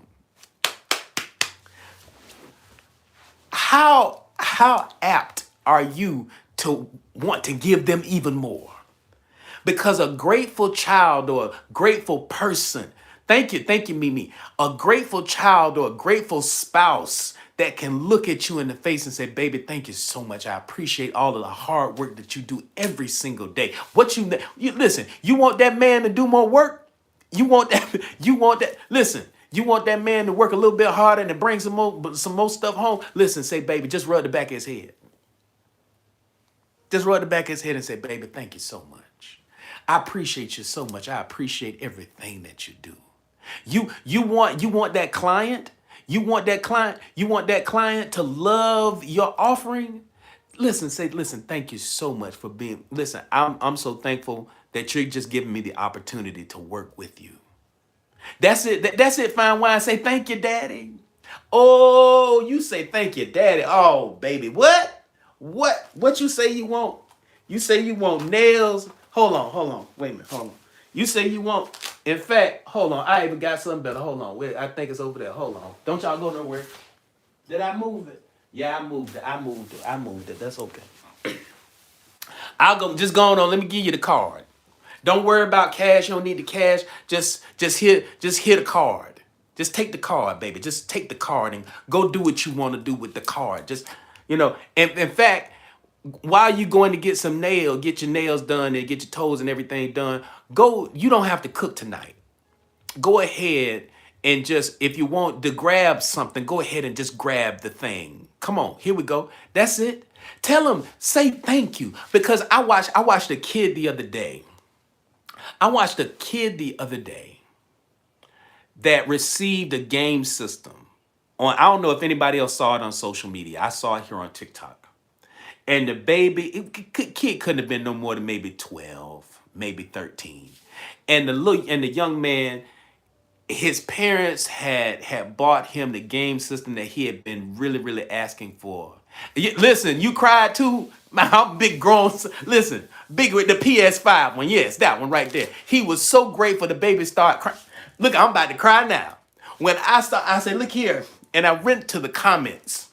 How apt are you to want to give them even more? Because a grateful child or a grateful person, thank you, Mimi. A grateful child or a grateful spouse that can look at you in the face and say, baby, thank you so much. I appreciate all of the hard work that you do every single day. You listen, you want that man to do more work? Listen, you want that man to work a little bit harder and to bring some more stuff home? Listen, say, baby, just rub the back of his head. Just rub the back of his head and say, baby, thank you so much. I appreciate you so much. I appreciate everything that you do. You want that client? You want that client to love your offering? Listen, thank you so much for being, listen, I'm so thankful that you're just giving me the opportunity to work with you. That's it. That's it, fine wine. Say, thank you, daddy. Oh, you say, thank you, daddy. Oh, baby. What? What you say you want? You say you want nails. Hold on. Wait a minute. Hold on. You say you want, in fact, hold on. I even got something better. Hold on. Wait, I think it's over there. Hold on. Don't y'all go nowhere. Did I move it? Yeah, I moved it. That's okay. Just go on. Let me give you the card. Don't worry about cash. You don't need the cash. Just hit a card. Just take the card, baby. Just take the card and go do what you want to do with the card. Just, and in fact, while you going to get your nails done and get your toes and everything done, you don't have to cook tonight. Go ahead and just, if you want to grab something, go ahead and just grab the thing. Come on, here we go. That's it. Tell them, say thank you. Because I watched a kid the other day. That received a game system. I don't know if anybody else saw it on social media. I saw it here on TikTok. And the kid couldn't have been no more than maybe 12, maybe 13. And the young man, his parents had bought him the game system that he had been really, really asking for. Listen, you cried too? I'm big grown. Listen, big with the PS5 one. Yes, that one right there. He was so grateful the baby started crying. Look, I'm about to cry now. When I said, look here. And I went to the comments.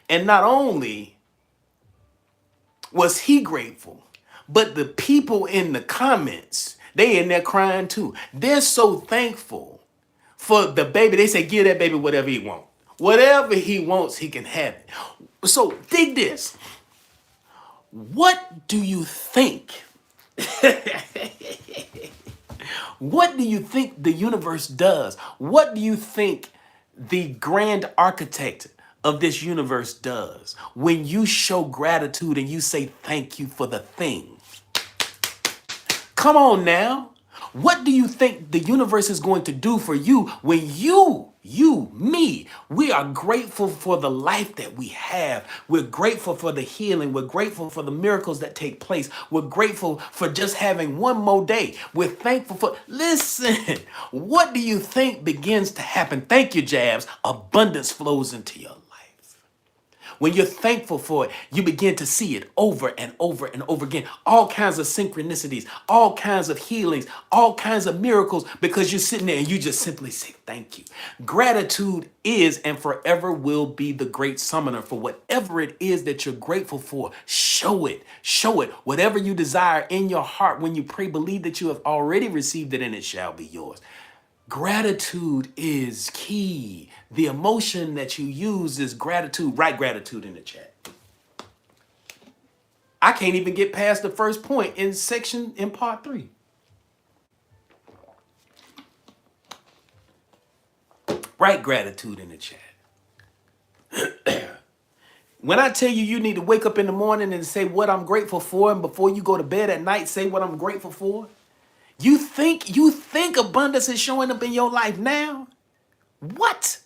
And not only was he grateful, but the people in the comments, they in there crying too. They're so thankful for the baby. They say, give that baby whatever he wants. Whatever he wants, he can have it. So dig this. What do you think? What do you think the universe does? What do you think the grand architect of this universe does when you show gratitude and you say thank you for the thing? Come on now. What do you think the universe is going to do for you when me, we are grateful for the life that we have. We're grateful for the healing. We're grateful for the miracles that take place. We're grateful for just having one more day. We're thankful for, listen, what do you think begins to happen? Thank you, Jabs. Abundance flows into your life. When you're thankful for it, you begin to see it over and over and over again. All kinds of synchronicities, all kinds of healings, all kinds of miracles, because you're sitting there and you just simply say thank you. Gratitude is and forever will be the great summoner for whatever it is that you're grateful for. Show it. Show it. Whatever you desire in your heart when you pray, believe that you have already received it and it shall be yours. Gratitude is key. The emotion that you use is gratitude. Write gratitude in the chat. I can't even get past the first point in part 3. Write gratitude in the chat. When I tell you need to wake up in the morning and say what I'm grateful for, and before you go to bed at night, say what I'm grateful for. You think abundance is showing up in your life now? What?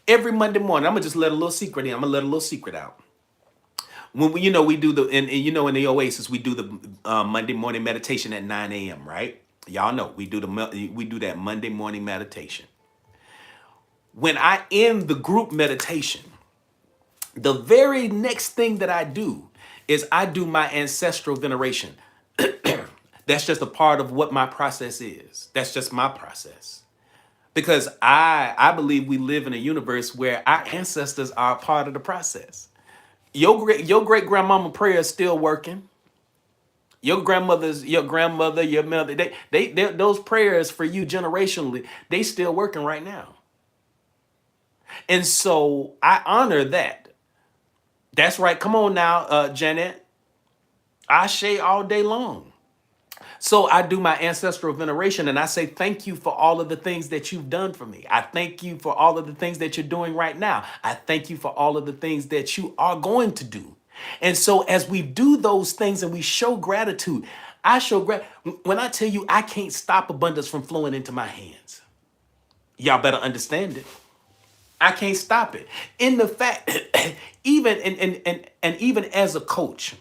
Every Monday morning, I'm gonna just let a little secret in. I'm gonna let a little secret out. When we do the in the Oasis, we do the Monday morning meditation at 9 a.m. Right? Y'all know we do that Monday morning meditation. When I end the group meditation, The very next thing that I do is I do my ancestral veneration. That's just a part of what my process is. That's just my process. Because I believe we live in a universe where our ancestors are a part of the process. Your great grandmama prayer is still working. Your grandmother, your mother, those prayers for you generationally, they still working right now. And so I honor that. That's right. Come on now, Janet. I say all day long. So I do my ancestral veneration and I say thank you for all of the things that you've done for me. I thank you for all of the things that you're doing right now. I thank you for all of the things that you are going to do. And so as we do those things and we show gratitude, when I tell you I can't stop abundance from flowing into my hands. Y'all better understand it. I can't stop it. In the fact, even and even as a coach,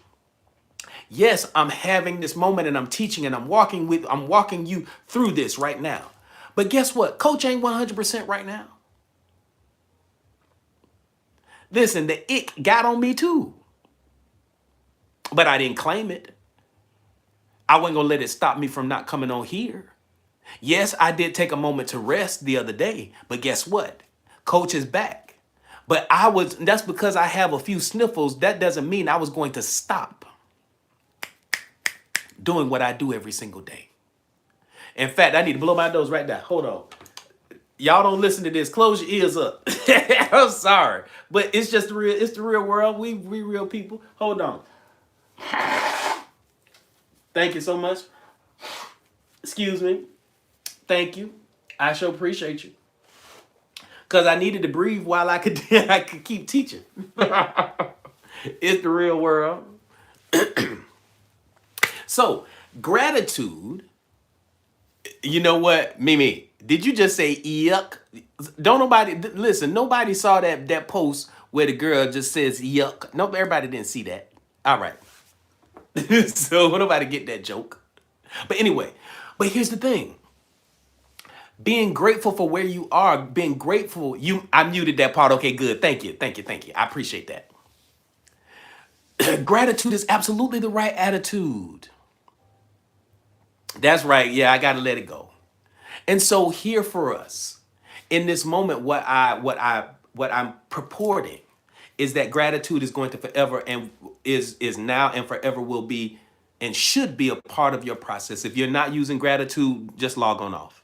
yes, I'm having this moment and I'm teaching and I'm walking you through this right now. But guess what? Coach ain't 100% right now. Listen, the ick got on me too. But I didn't claim it. I wasn't going to let it stop me from not coming on here. Yes, I did take a moment to rest the other day, but guess what? Coach is back. But that's because I have a few sniffles. That doesn't mean I was going to stop doing what I do every single day. In fact, I need to blow my nose right now. Hold on. Y'all don't listen to this. Close your ears up. I'm sorry. But it's just it's the real world. We real people. Hold on. Thank you so much. Excuse me. Thank you. I sure appreciate you. Because I needed to breathe while I could I could keep teaching. It's the real world. So, gratitude, you know what, Mimi, did you just say yuck? Don't nobody, listen, nobody saw that post where the girl just says yuck. No, everybody didn't see that. All right. So, nobody get that joke. But anyway, but here's the thing. Being grateful for where you are, being grateful, I muted that part. Okay, good. Thank you. Thank you. Thank you. I appreciate that. Gratitude is absolutely the right attitude. That's right. Yeah, I got to let it go. And so here for us in this moment, what I'm purporting is that gratitude is going to forever and is now and forever will be and should be a part of your process. If you're not using gratitude, just log on off.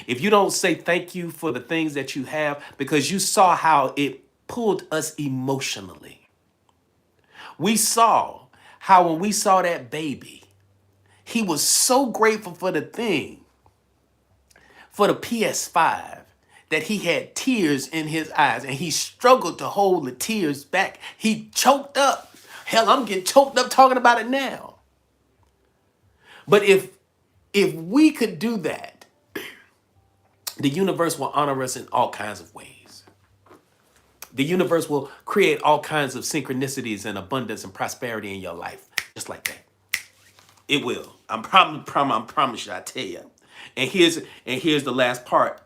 If you don't say thank you for the things that you have, because you saw how it pulled us emotionally. We saw how when we saw that baby, he was so grateful for the thing, for the PS5, that he had tears in his eyes and he struggled to hold the tears back. He choked up. Hell, I'm getting choked up talking about it now. But if we could do that, the universe will honor us in all kinds of ways. The universe will create all kinds of synchronicities and abundance and prosperity in your life, just like that. It will. I promise you. I tell you. And here's the last part.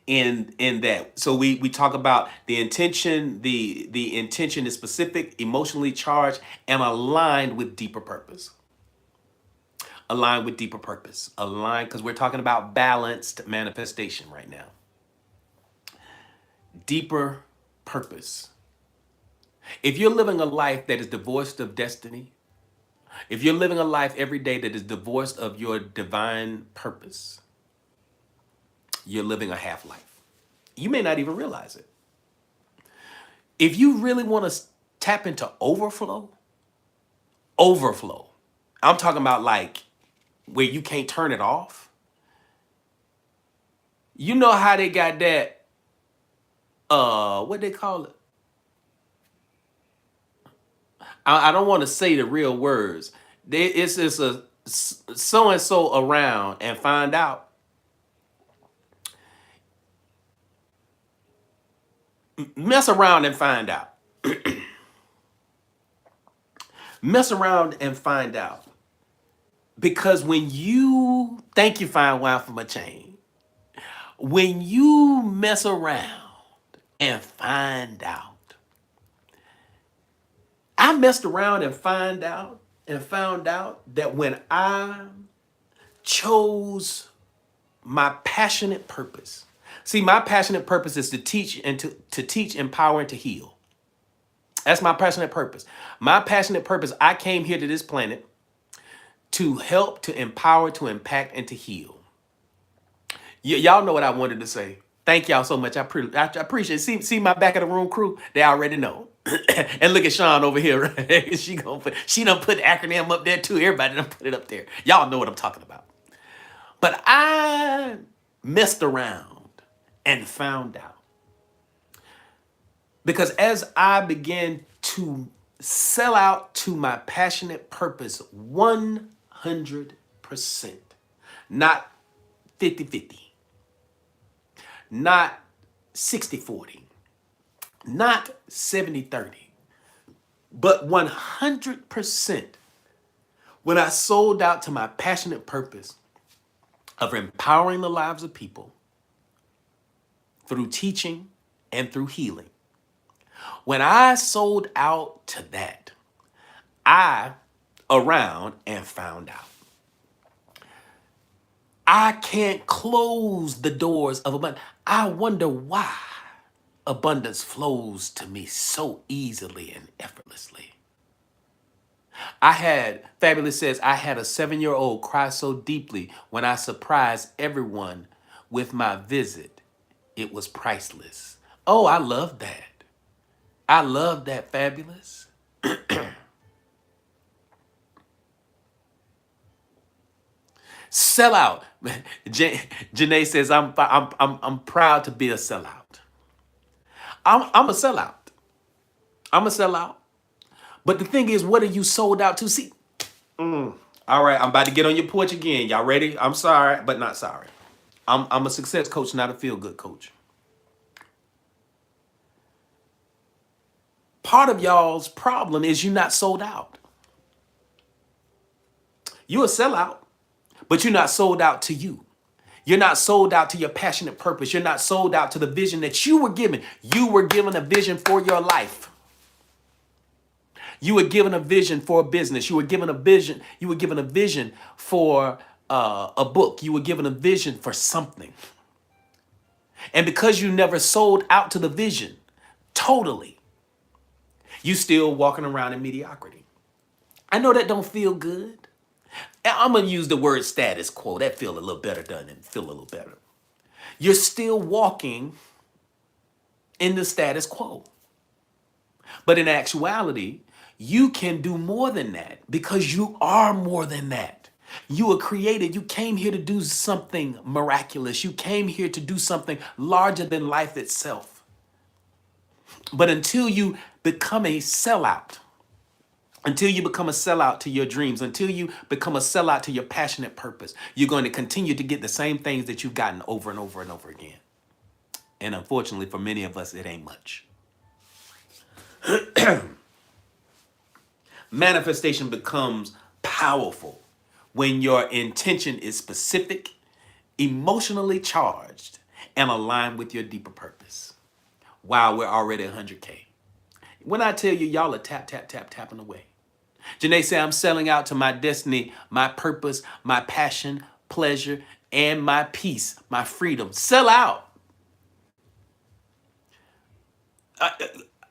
in that. So we talk about the intention. The intention is specific, emotionally charged, and aligned with deeper purpose. Aligned with deeper purpose. Aligned because we're talking about balanced manifestation right now. Deeper purpose. If you're living a life that is divorced of destiny, if you're living a life every day that is divorced of your divine purpose, you're living a half life. You may not even realize it. If you really want to tap into overflow, I'm talking about like where you can't turn it off. You know how they got that, what they call it? I don't want to say the real words. It's just a so-and-so around and find out. Mess around and find out. Mess around and find out. Because when you, thank you, fine wine for my chain. When you mess around and find out. I messed around and found out that when I chose my passionate purpose. See, my passionate purpose is to teach and to teach, empower, and to heal. That's my passionate purpose. My passionate purpose, I came here to this planet to help, to empower, to impact, and to heal. Y'all know what I wanted to say. Thank y'all so much. I appreciate it. See my back of the room crew? They already know. And look at Sean over here. Right? She done put the acronym up there too. Everybody done put it up there. Y'all know what I'm talking about. But I messed around and found out. Because as I began to sell out to my passionate purpose 100%, not 50-50, not 60-40, not 70-30, but 100%, when I sold out to my passionate purpose of empowering the lives of people through teaching and through healing. When I sold out to that, I around and found out. I can't close the doors of abundance. I wonder why abundance flows to me so easily and effortlessly. Fabulous says, I had a 7-year-old cry so deeply when I surprised everyone with my visit. It was priceless. Oh, I love that. I love that, Fabulous. Sellout. Janae says, I'm proud to be a sellout. I'm a sellout. I'm a sellout. But the thing is, what are you sold out to? See, all right, I'm about to get on your porch again. Y'all ready? I'm sorry, but not sorry. I'm a success coach, not a feel-good coach. Part of y'all's problem is you're not sold out. You're a sellout, but you're not sold out to you. You're not sold out to your passionate purpose. You're not sold out to the vision that you were given. You were given a vision for your life. You were given a vision for a business. You were given a vision. You were given a vision for a book. You were given a vision for something. And because you never sold out to the vision totally, you still walking around in mediocrity. I know that don't feel good. I'm going to use the word status quo. That feel a little better, doesn't it? Feel a little better. You're still walking in the status quo. But in actuality, you can do more than that because you are more than that. You were created. You came here to do something miraculous. You came here to do something larger than life itself. But until you become a sellout, until you become a sellout to your dreams, until you become a sellout to your passionate purpose, you're going to continue to get the same things that you've gotten over and over and over again. And unfortunately, for many of us, it ain't much. Manifestation becomes powerful when your intention is specific, emotionally charged, and aligned with your deeper purpose. Wow, we're already 100K. When I tell you, y'all are tapping away. Janae said, I'm selling out to my destiny, my purpose, my passion, pleasure, and my peace, my freedom. Sell out.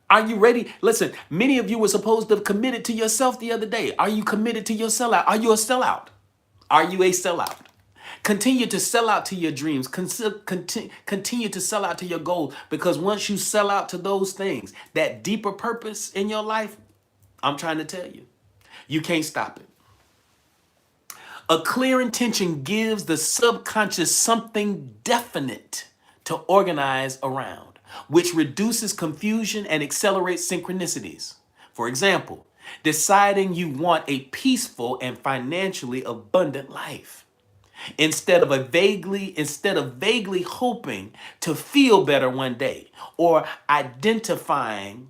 Are you ready? Listen, many of you were supposed to have committed to yourself the other day. Are you committed to your sellout? Are you a sellout? Are you a sellout? Continue to sell out to your dreams. Continue to sell out to your goals, because once you sell out to those things, that deeper purpose in your life, I'm trying to tell you, you can't stop it. A clear intention gives the subconscious something definite to organize around, which reduces confusion and accelerates synchronicities. For example, deciding you want a peaceful and financially abundant life. Instead of vaguely hoping to feel better one day, or identifying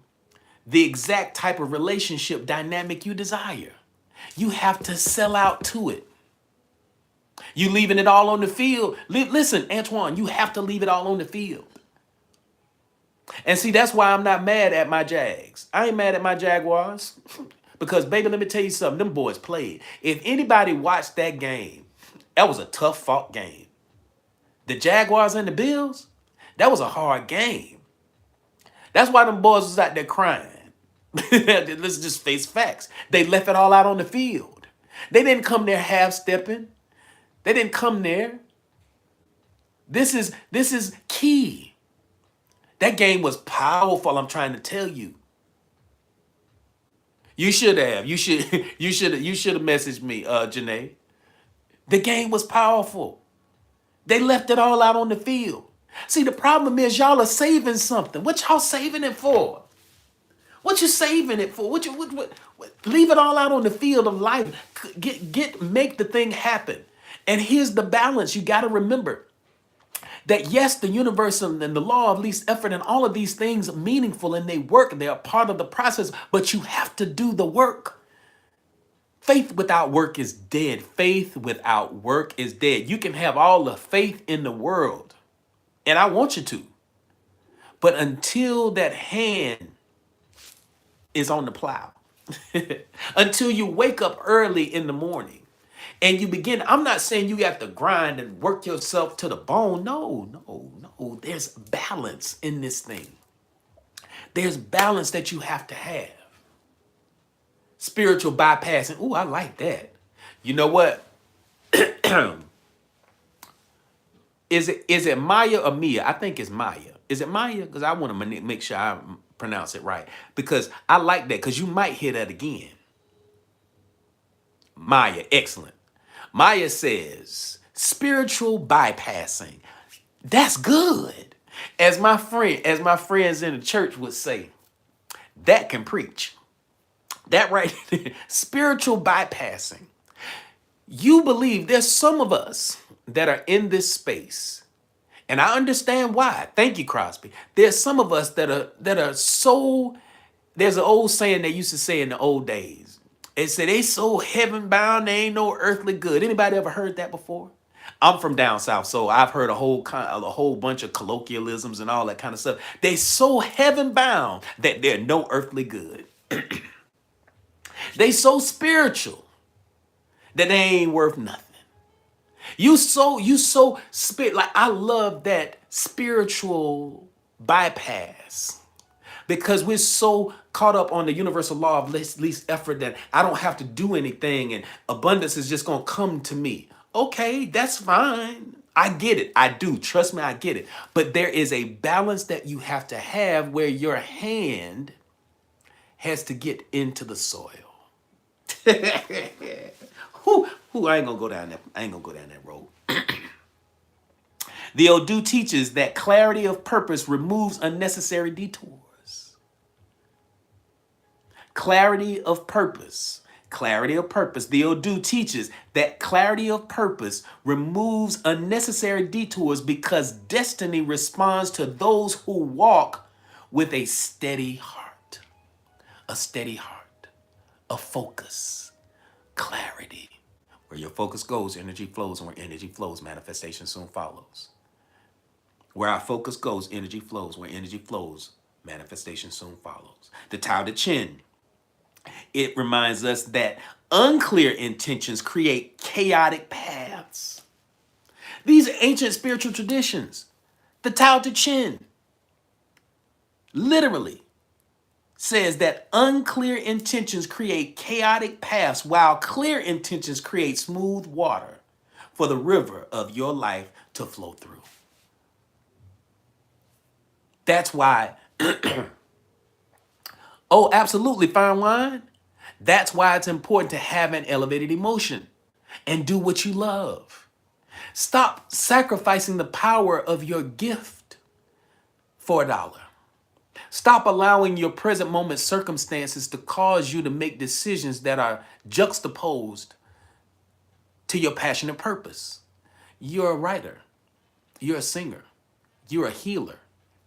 the exact type of relationship dynamic you desire. You have to sell out to it. You leaving it all on the field. Listen, Antoine, you have to leave it all on the field. And see, that's why I'm not mad at my Jags. I ain't mad at my Jaguars. Because, baby, let me tell you something. Them boys played. If anybody watched that game, that was a tough fought game. The Jaguars and the Bills, that was a hard game. That's why them boys was out there crying. Let's just face facts. They left it all out on the field. They didn't come there half-stepping. They didn't come there. This is key. That game was powerful, I'm trying to tell you. You should have. You should have messaged me, Janae. The game was powerful. They left it all out on the field. See, the problem is y'all are saving something. What y'all saving it for? What you saving it for? What? Leave it all out on the field of life. Make the thing happen. And here's the balance. You got to remember that yes, the universe and the law of least effort and all of these things are meaningful and they work. They are part of the process, but you have to do the work. Faith without work is dead. Faith without work is dead. You can have all the faith in the world, and I want you to. But until that hand is on the plow, until you wake up early in the morning and you begin, I'm not saying you have to grind and work yourself to the bone. No. There's balance in this thing. There's balance that you have to have. Spiritual bypassing. Ooh, I like that. You know what? Is it Maya or Mia? I think it's Maya. Is it Maya? Because I want to make sure I pronounce it right. Because I like that, because you might hear that again. Maya, excellent. Maya says, spiritual bypassing. That's good. As my friends in the church would say, that can preach. That right there, spiritual bypassing. You believe there's some of us that are in this space, and I understand why. Thank you, Crosby. There's some of us that are so, there's an old saying they used to say in the old days. It said they so heaven bound, they ain't no earthly good. Anybody ever heard that before? I'm from down south, so I've heard a whole bunch of colloquialisms and all that kind of stuff. They so heaven bound that they're no earthly good. They so spiritual that they ain't worth nothing. You so spirit. Like, I love that spiritual bypass, because we're so caught up on the universal law of least effort that I don't have to do anything and abundance is just going to come to me. Okay, that's fine. I get it. I do. Trust me, I get it. But there is a balance that you have to have where your hand has to get into the soil. I ain't gonna go down that road. The Odu teaches that clarity of purpose removes unnecessary detours. Clarity of purpose. The Odu teaches that clarity of purpose removes unnecessary detours because destiny responds to those who walk with a steady heart. A focus, clarity. Where your focus goes, energy flows, and where energy flows, manifestation soon follows. Where our focus goes, energy flows. Where energy flows, manifestation soon follows. The Tao Te Ching, it reminds us that unclear intentions create chaotic paths. These are ancient spiritual traditions. The Tao Te Ching literally says that unclear intentions create chaotic paths, while clear intentions create smooth water for the river of your life to flow through. That's why, oh, absolutely, fine wine. That's why it's important to have an elevated emotion and do what you love. Stop sacrificing the power of your gift for $1. Stop allowing your present moment circumstances to cause you to make decisions that are juxtaposed to your passionate purpose. You're a writer. You're a singer. You're a healer.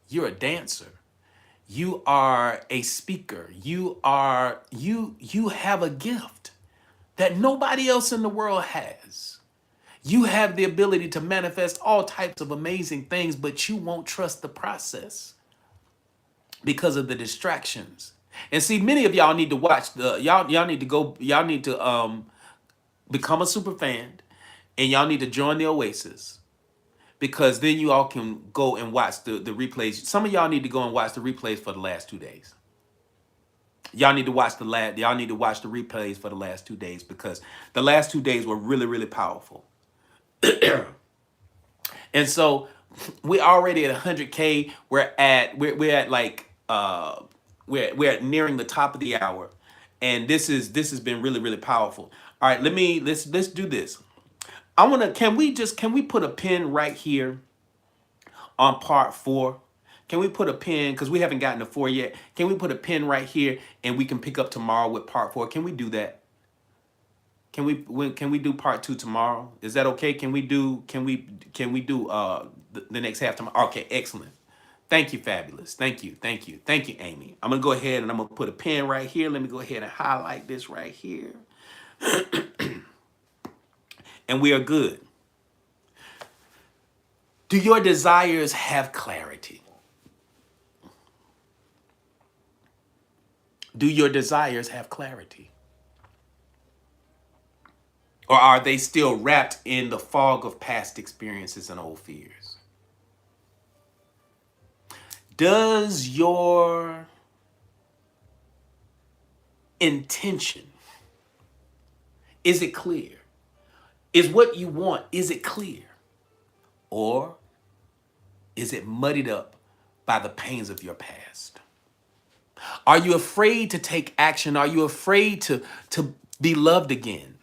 You're a dancer. You are a speaker. You have a gift that nobody else in the world has. You have the ability to manifest all types of amazing things, but you won't trust the process. because of the distractions. And see, many of y'all need to watch y'all need to go y'all need to become a super fan, and y'all need to join the Oasis, because then you all can go and watch the replays. Some of y'all need to go and watch the replays for the last 2 days. Y'all need to watch the replays for the last 2 days, because the last 2 days were really, really powerful. And so we're already at 100K. We're at like we're at nearing the top of the hour, and this has been really, really powerful. All right, let's do this. I want to can we put a pin right here on part 4? Can we put a pin, because we haven't gotten to 4 yet? Can we put a pin right here and we can pick up tomorrow with part 4? Can we do that? Can we do part 2 tomorrow? Is that okay? Can we do the next half tomorrow? Okay, excellent. Thank you, fabulous. Thank you, Amy. I'm gonna go ahead and I'm gonna put a pin right here. Let me go ahead and highlight this right here. And we are good. Do your desires have clarity? Do your desires have clarity? Or are they still wrapped in the fog of past experiences and old fears? Does your intention, is it clear? Is what you want, is it clear? Or is it muddied up by the pains of your past? Are you afraid to take action? Are you afraid to be loved again?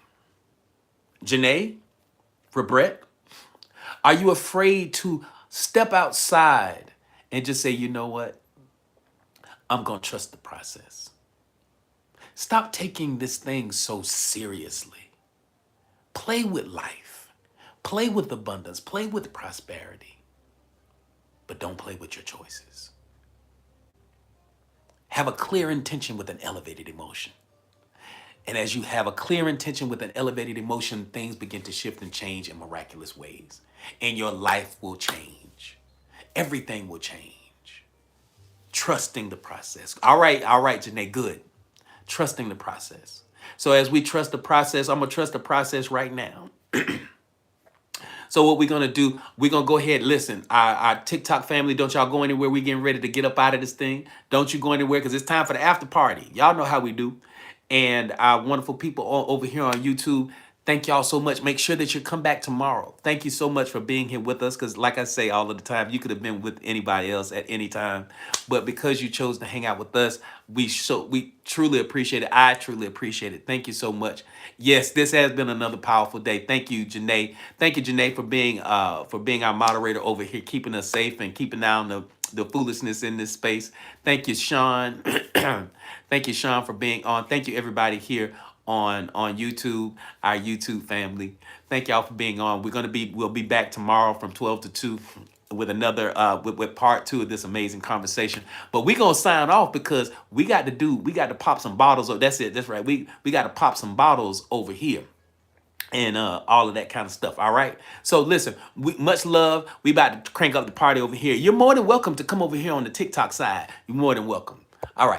Janae, Rebret, are you afraid to step outside and just say, you know what? I'm going to trust the process. Stop taking this thing so seriously. Play with life. Play with abundance. Play with prosperity. But don't play with your choices. Have a clear intention with an elevated emotion. And as you have a clear intention with an elevated emotion, things begin to shift and change in miraculous ways. And your life will change. Everything will change. Trusting the process. All right, Janae, good. Trusting the process. So as we trust the process, I'm going to trust the process right now. So what we're going to do, we're going to go ahead. Listen, our TikTok family, don't y'all go anywhere. We getting ready to get up out of this thing. Don't you go anywhere, because it's time for the after party. Y'all know how we do. And our wonderful people over here on YouTube, thank y'all so much. Make sure that you come back tomorrow. Thank you so much for being here with us, because like I say all of the time, you could have been with anybody else at any time. But because you chose to hang out with us, we truly appreciate it. I truly appreciate it. Thank you so much. Yes, this has been another powerful day. Thank you, Janae. Thank you, Janae, for being our moderator over here, keeping us safe and keeping down the foolishness in this space. Thank you, Sean. Thank you, Sean, for being on. Thank you, everybody here on YouTube, our YouTube family. Thank y'all for being on. We'll be back tomorrow from 12 to 2 with another with part 2 of this amazing conversation. But we're gonna sign off, because we got to pop some bottles. Oh, that's it. That's right. We got to pop some bottles over here. And all of that kind of stuff. All right. So listen, much love. We about to crank up the party over here. You're more than welcome to come over here on the TikTok side. You're more than welcome. All right.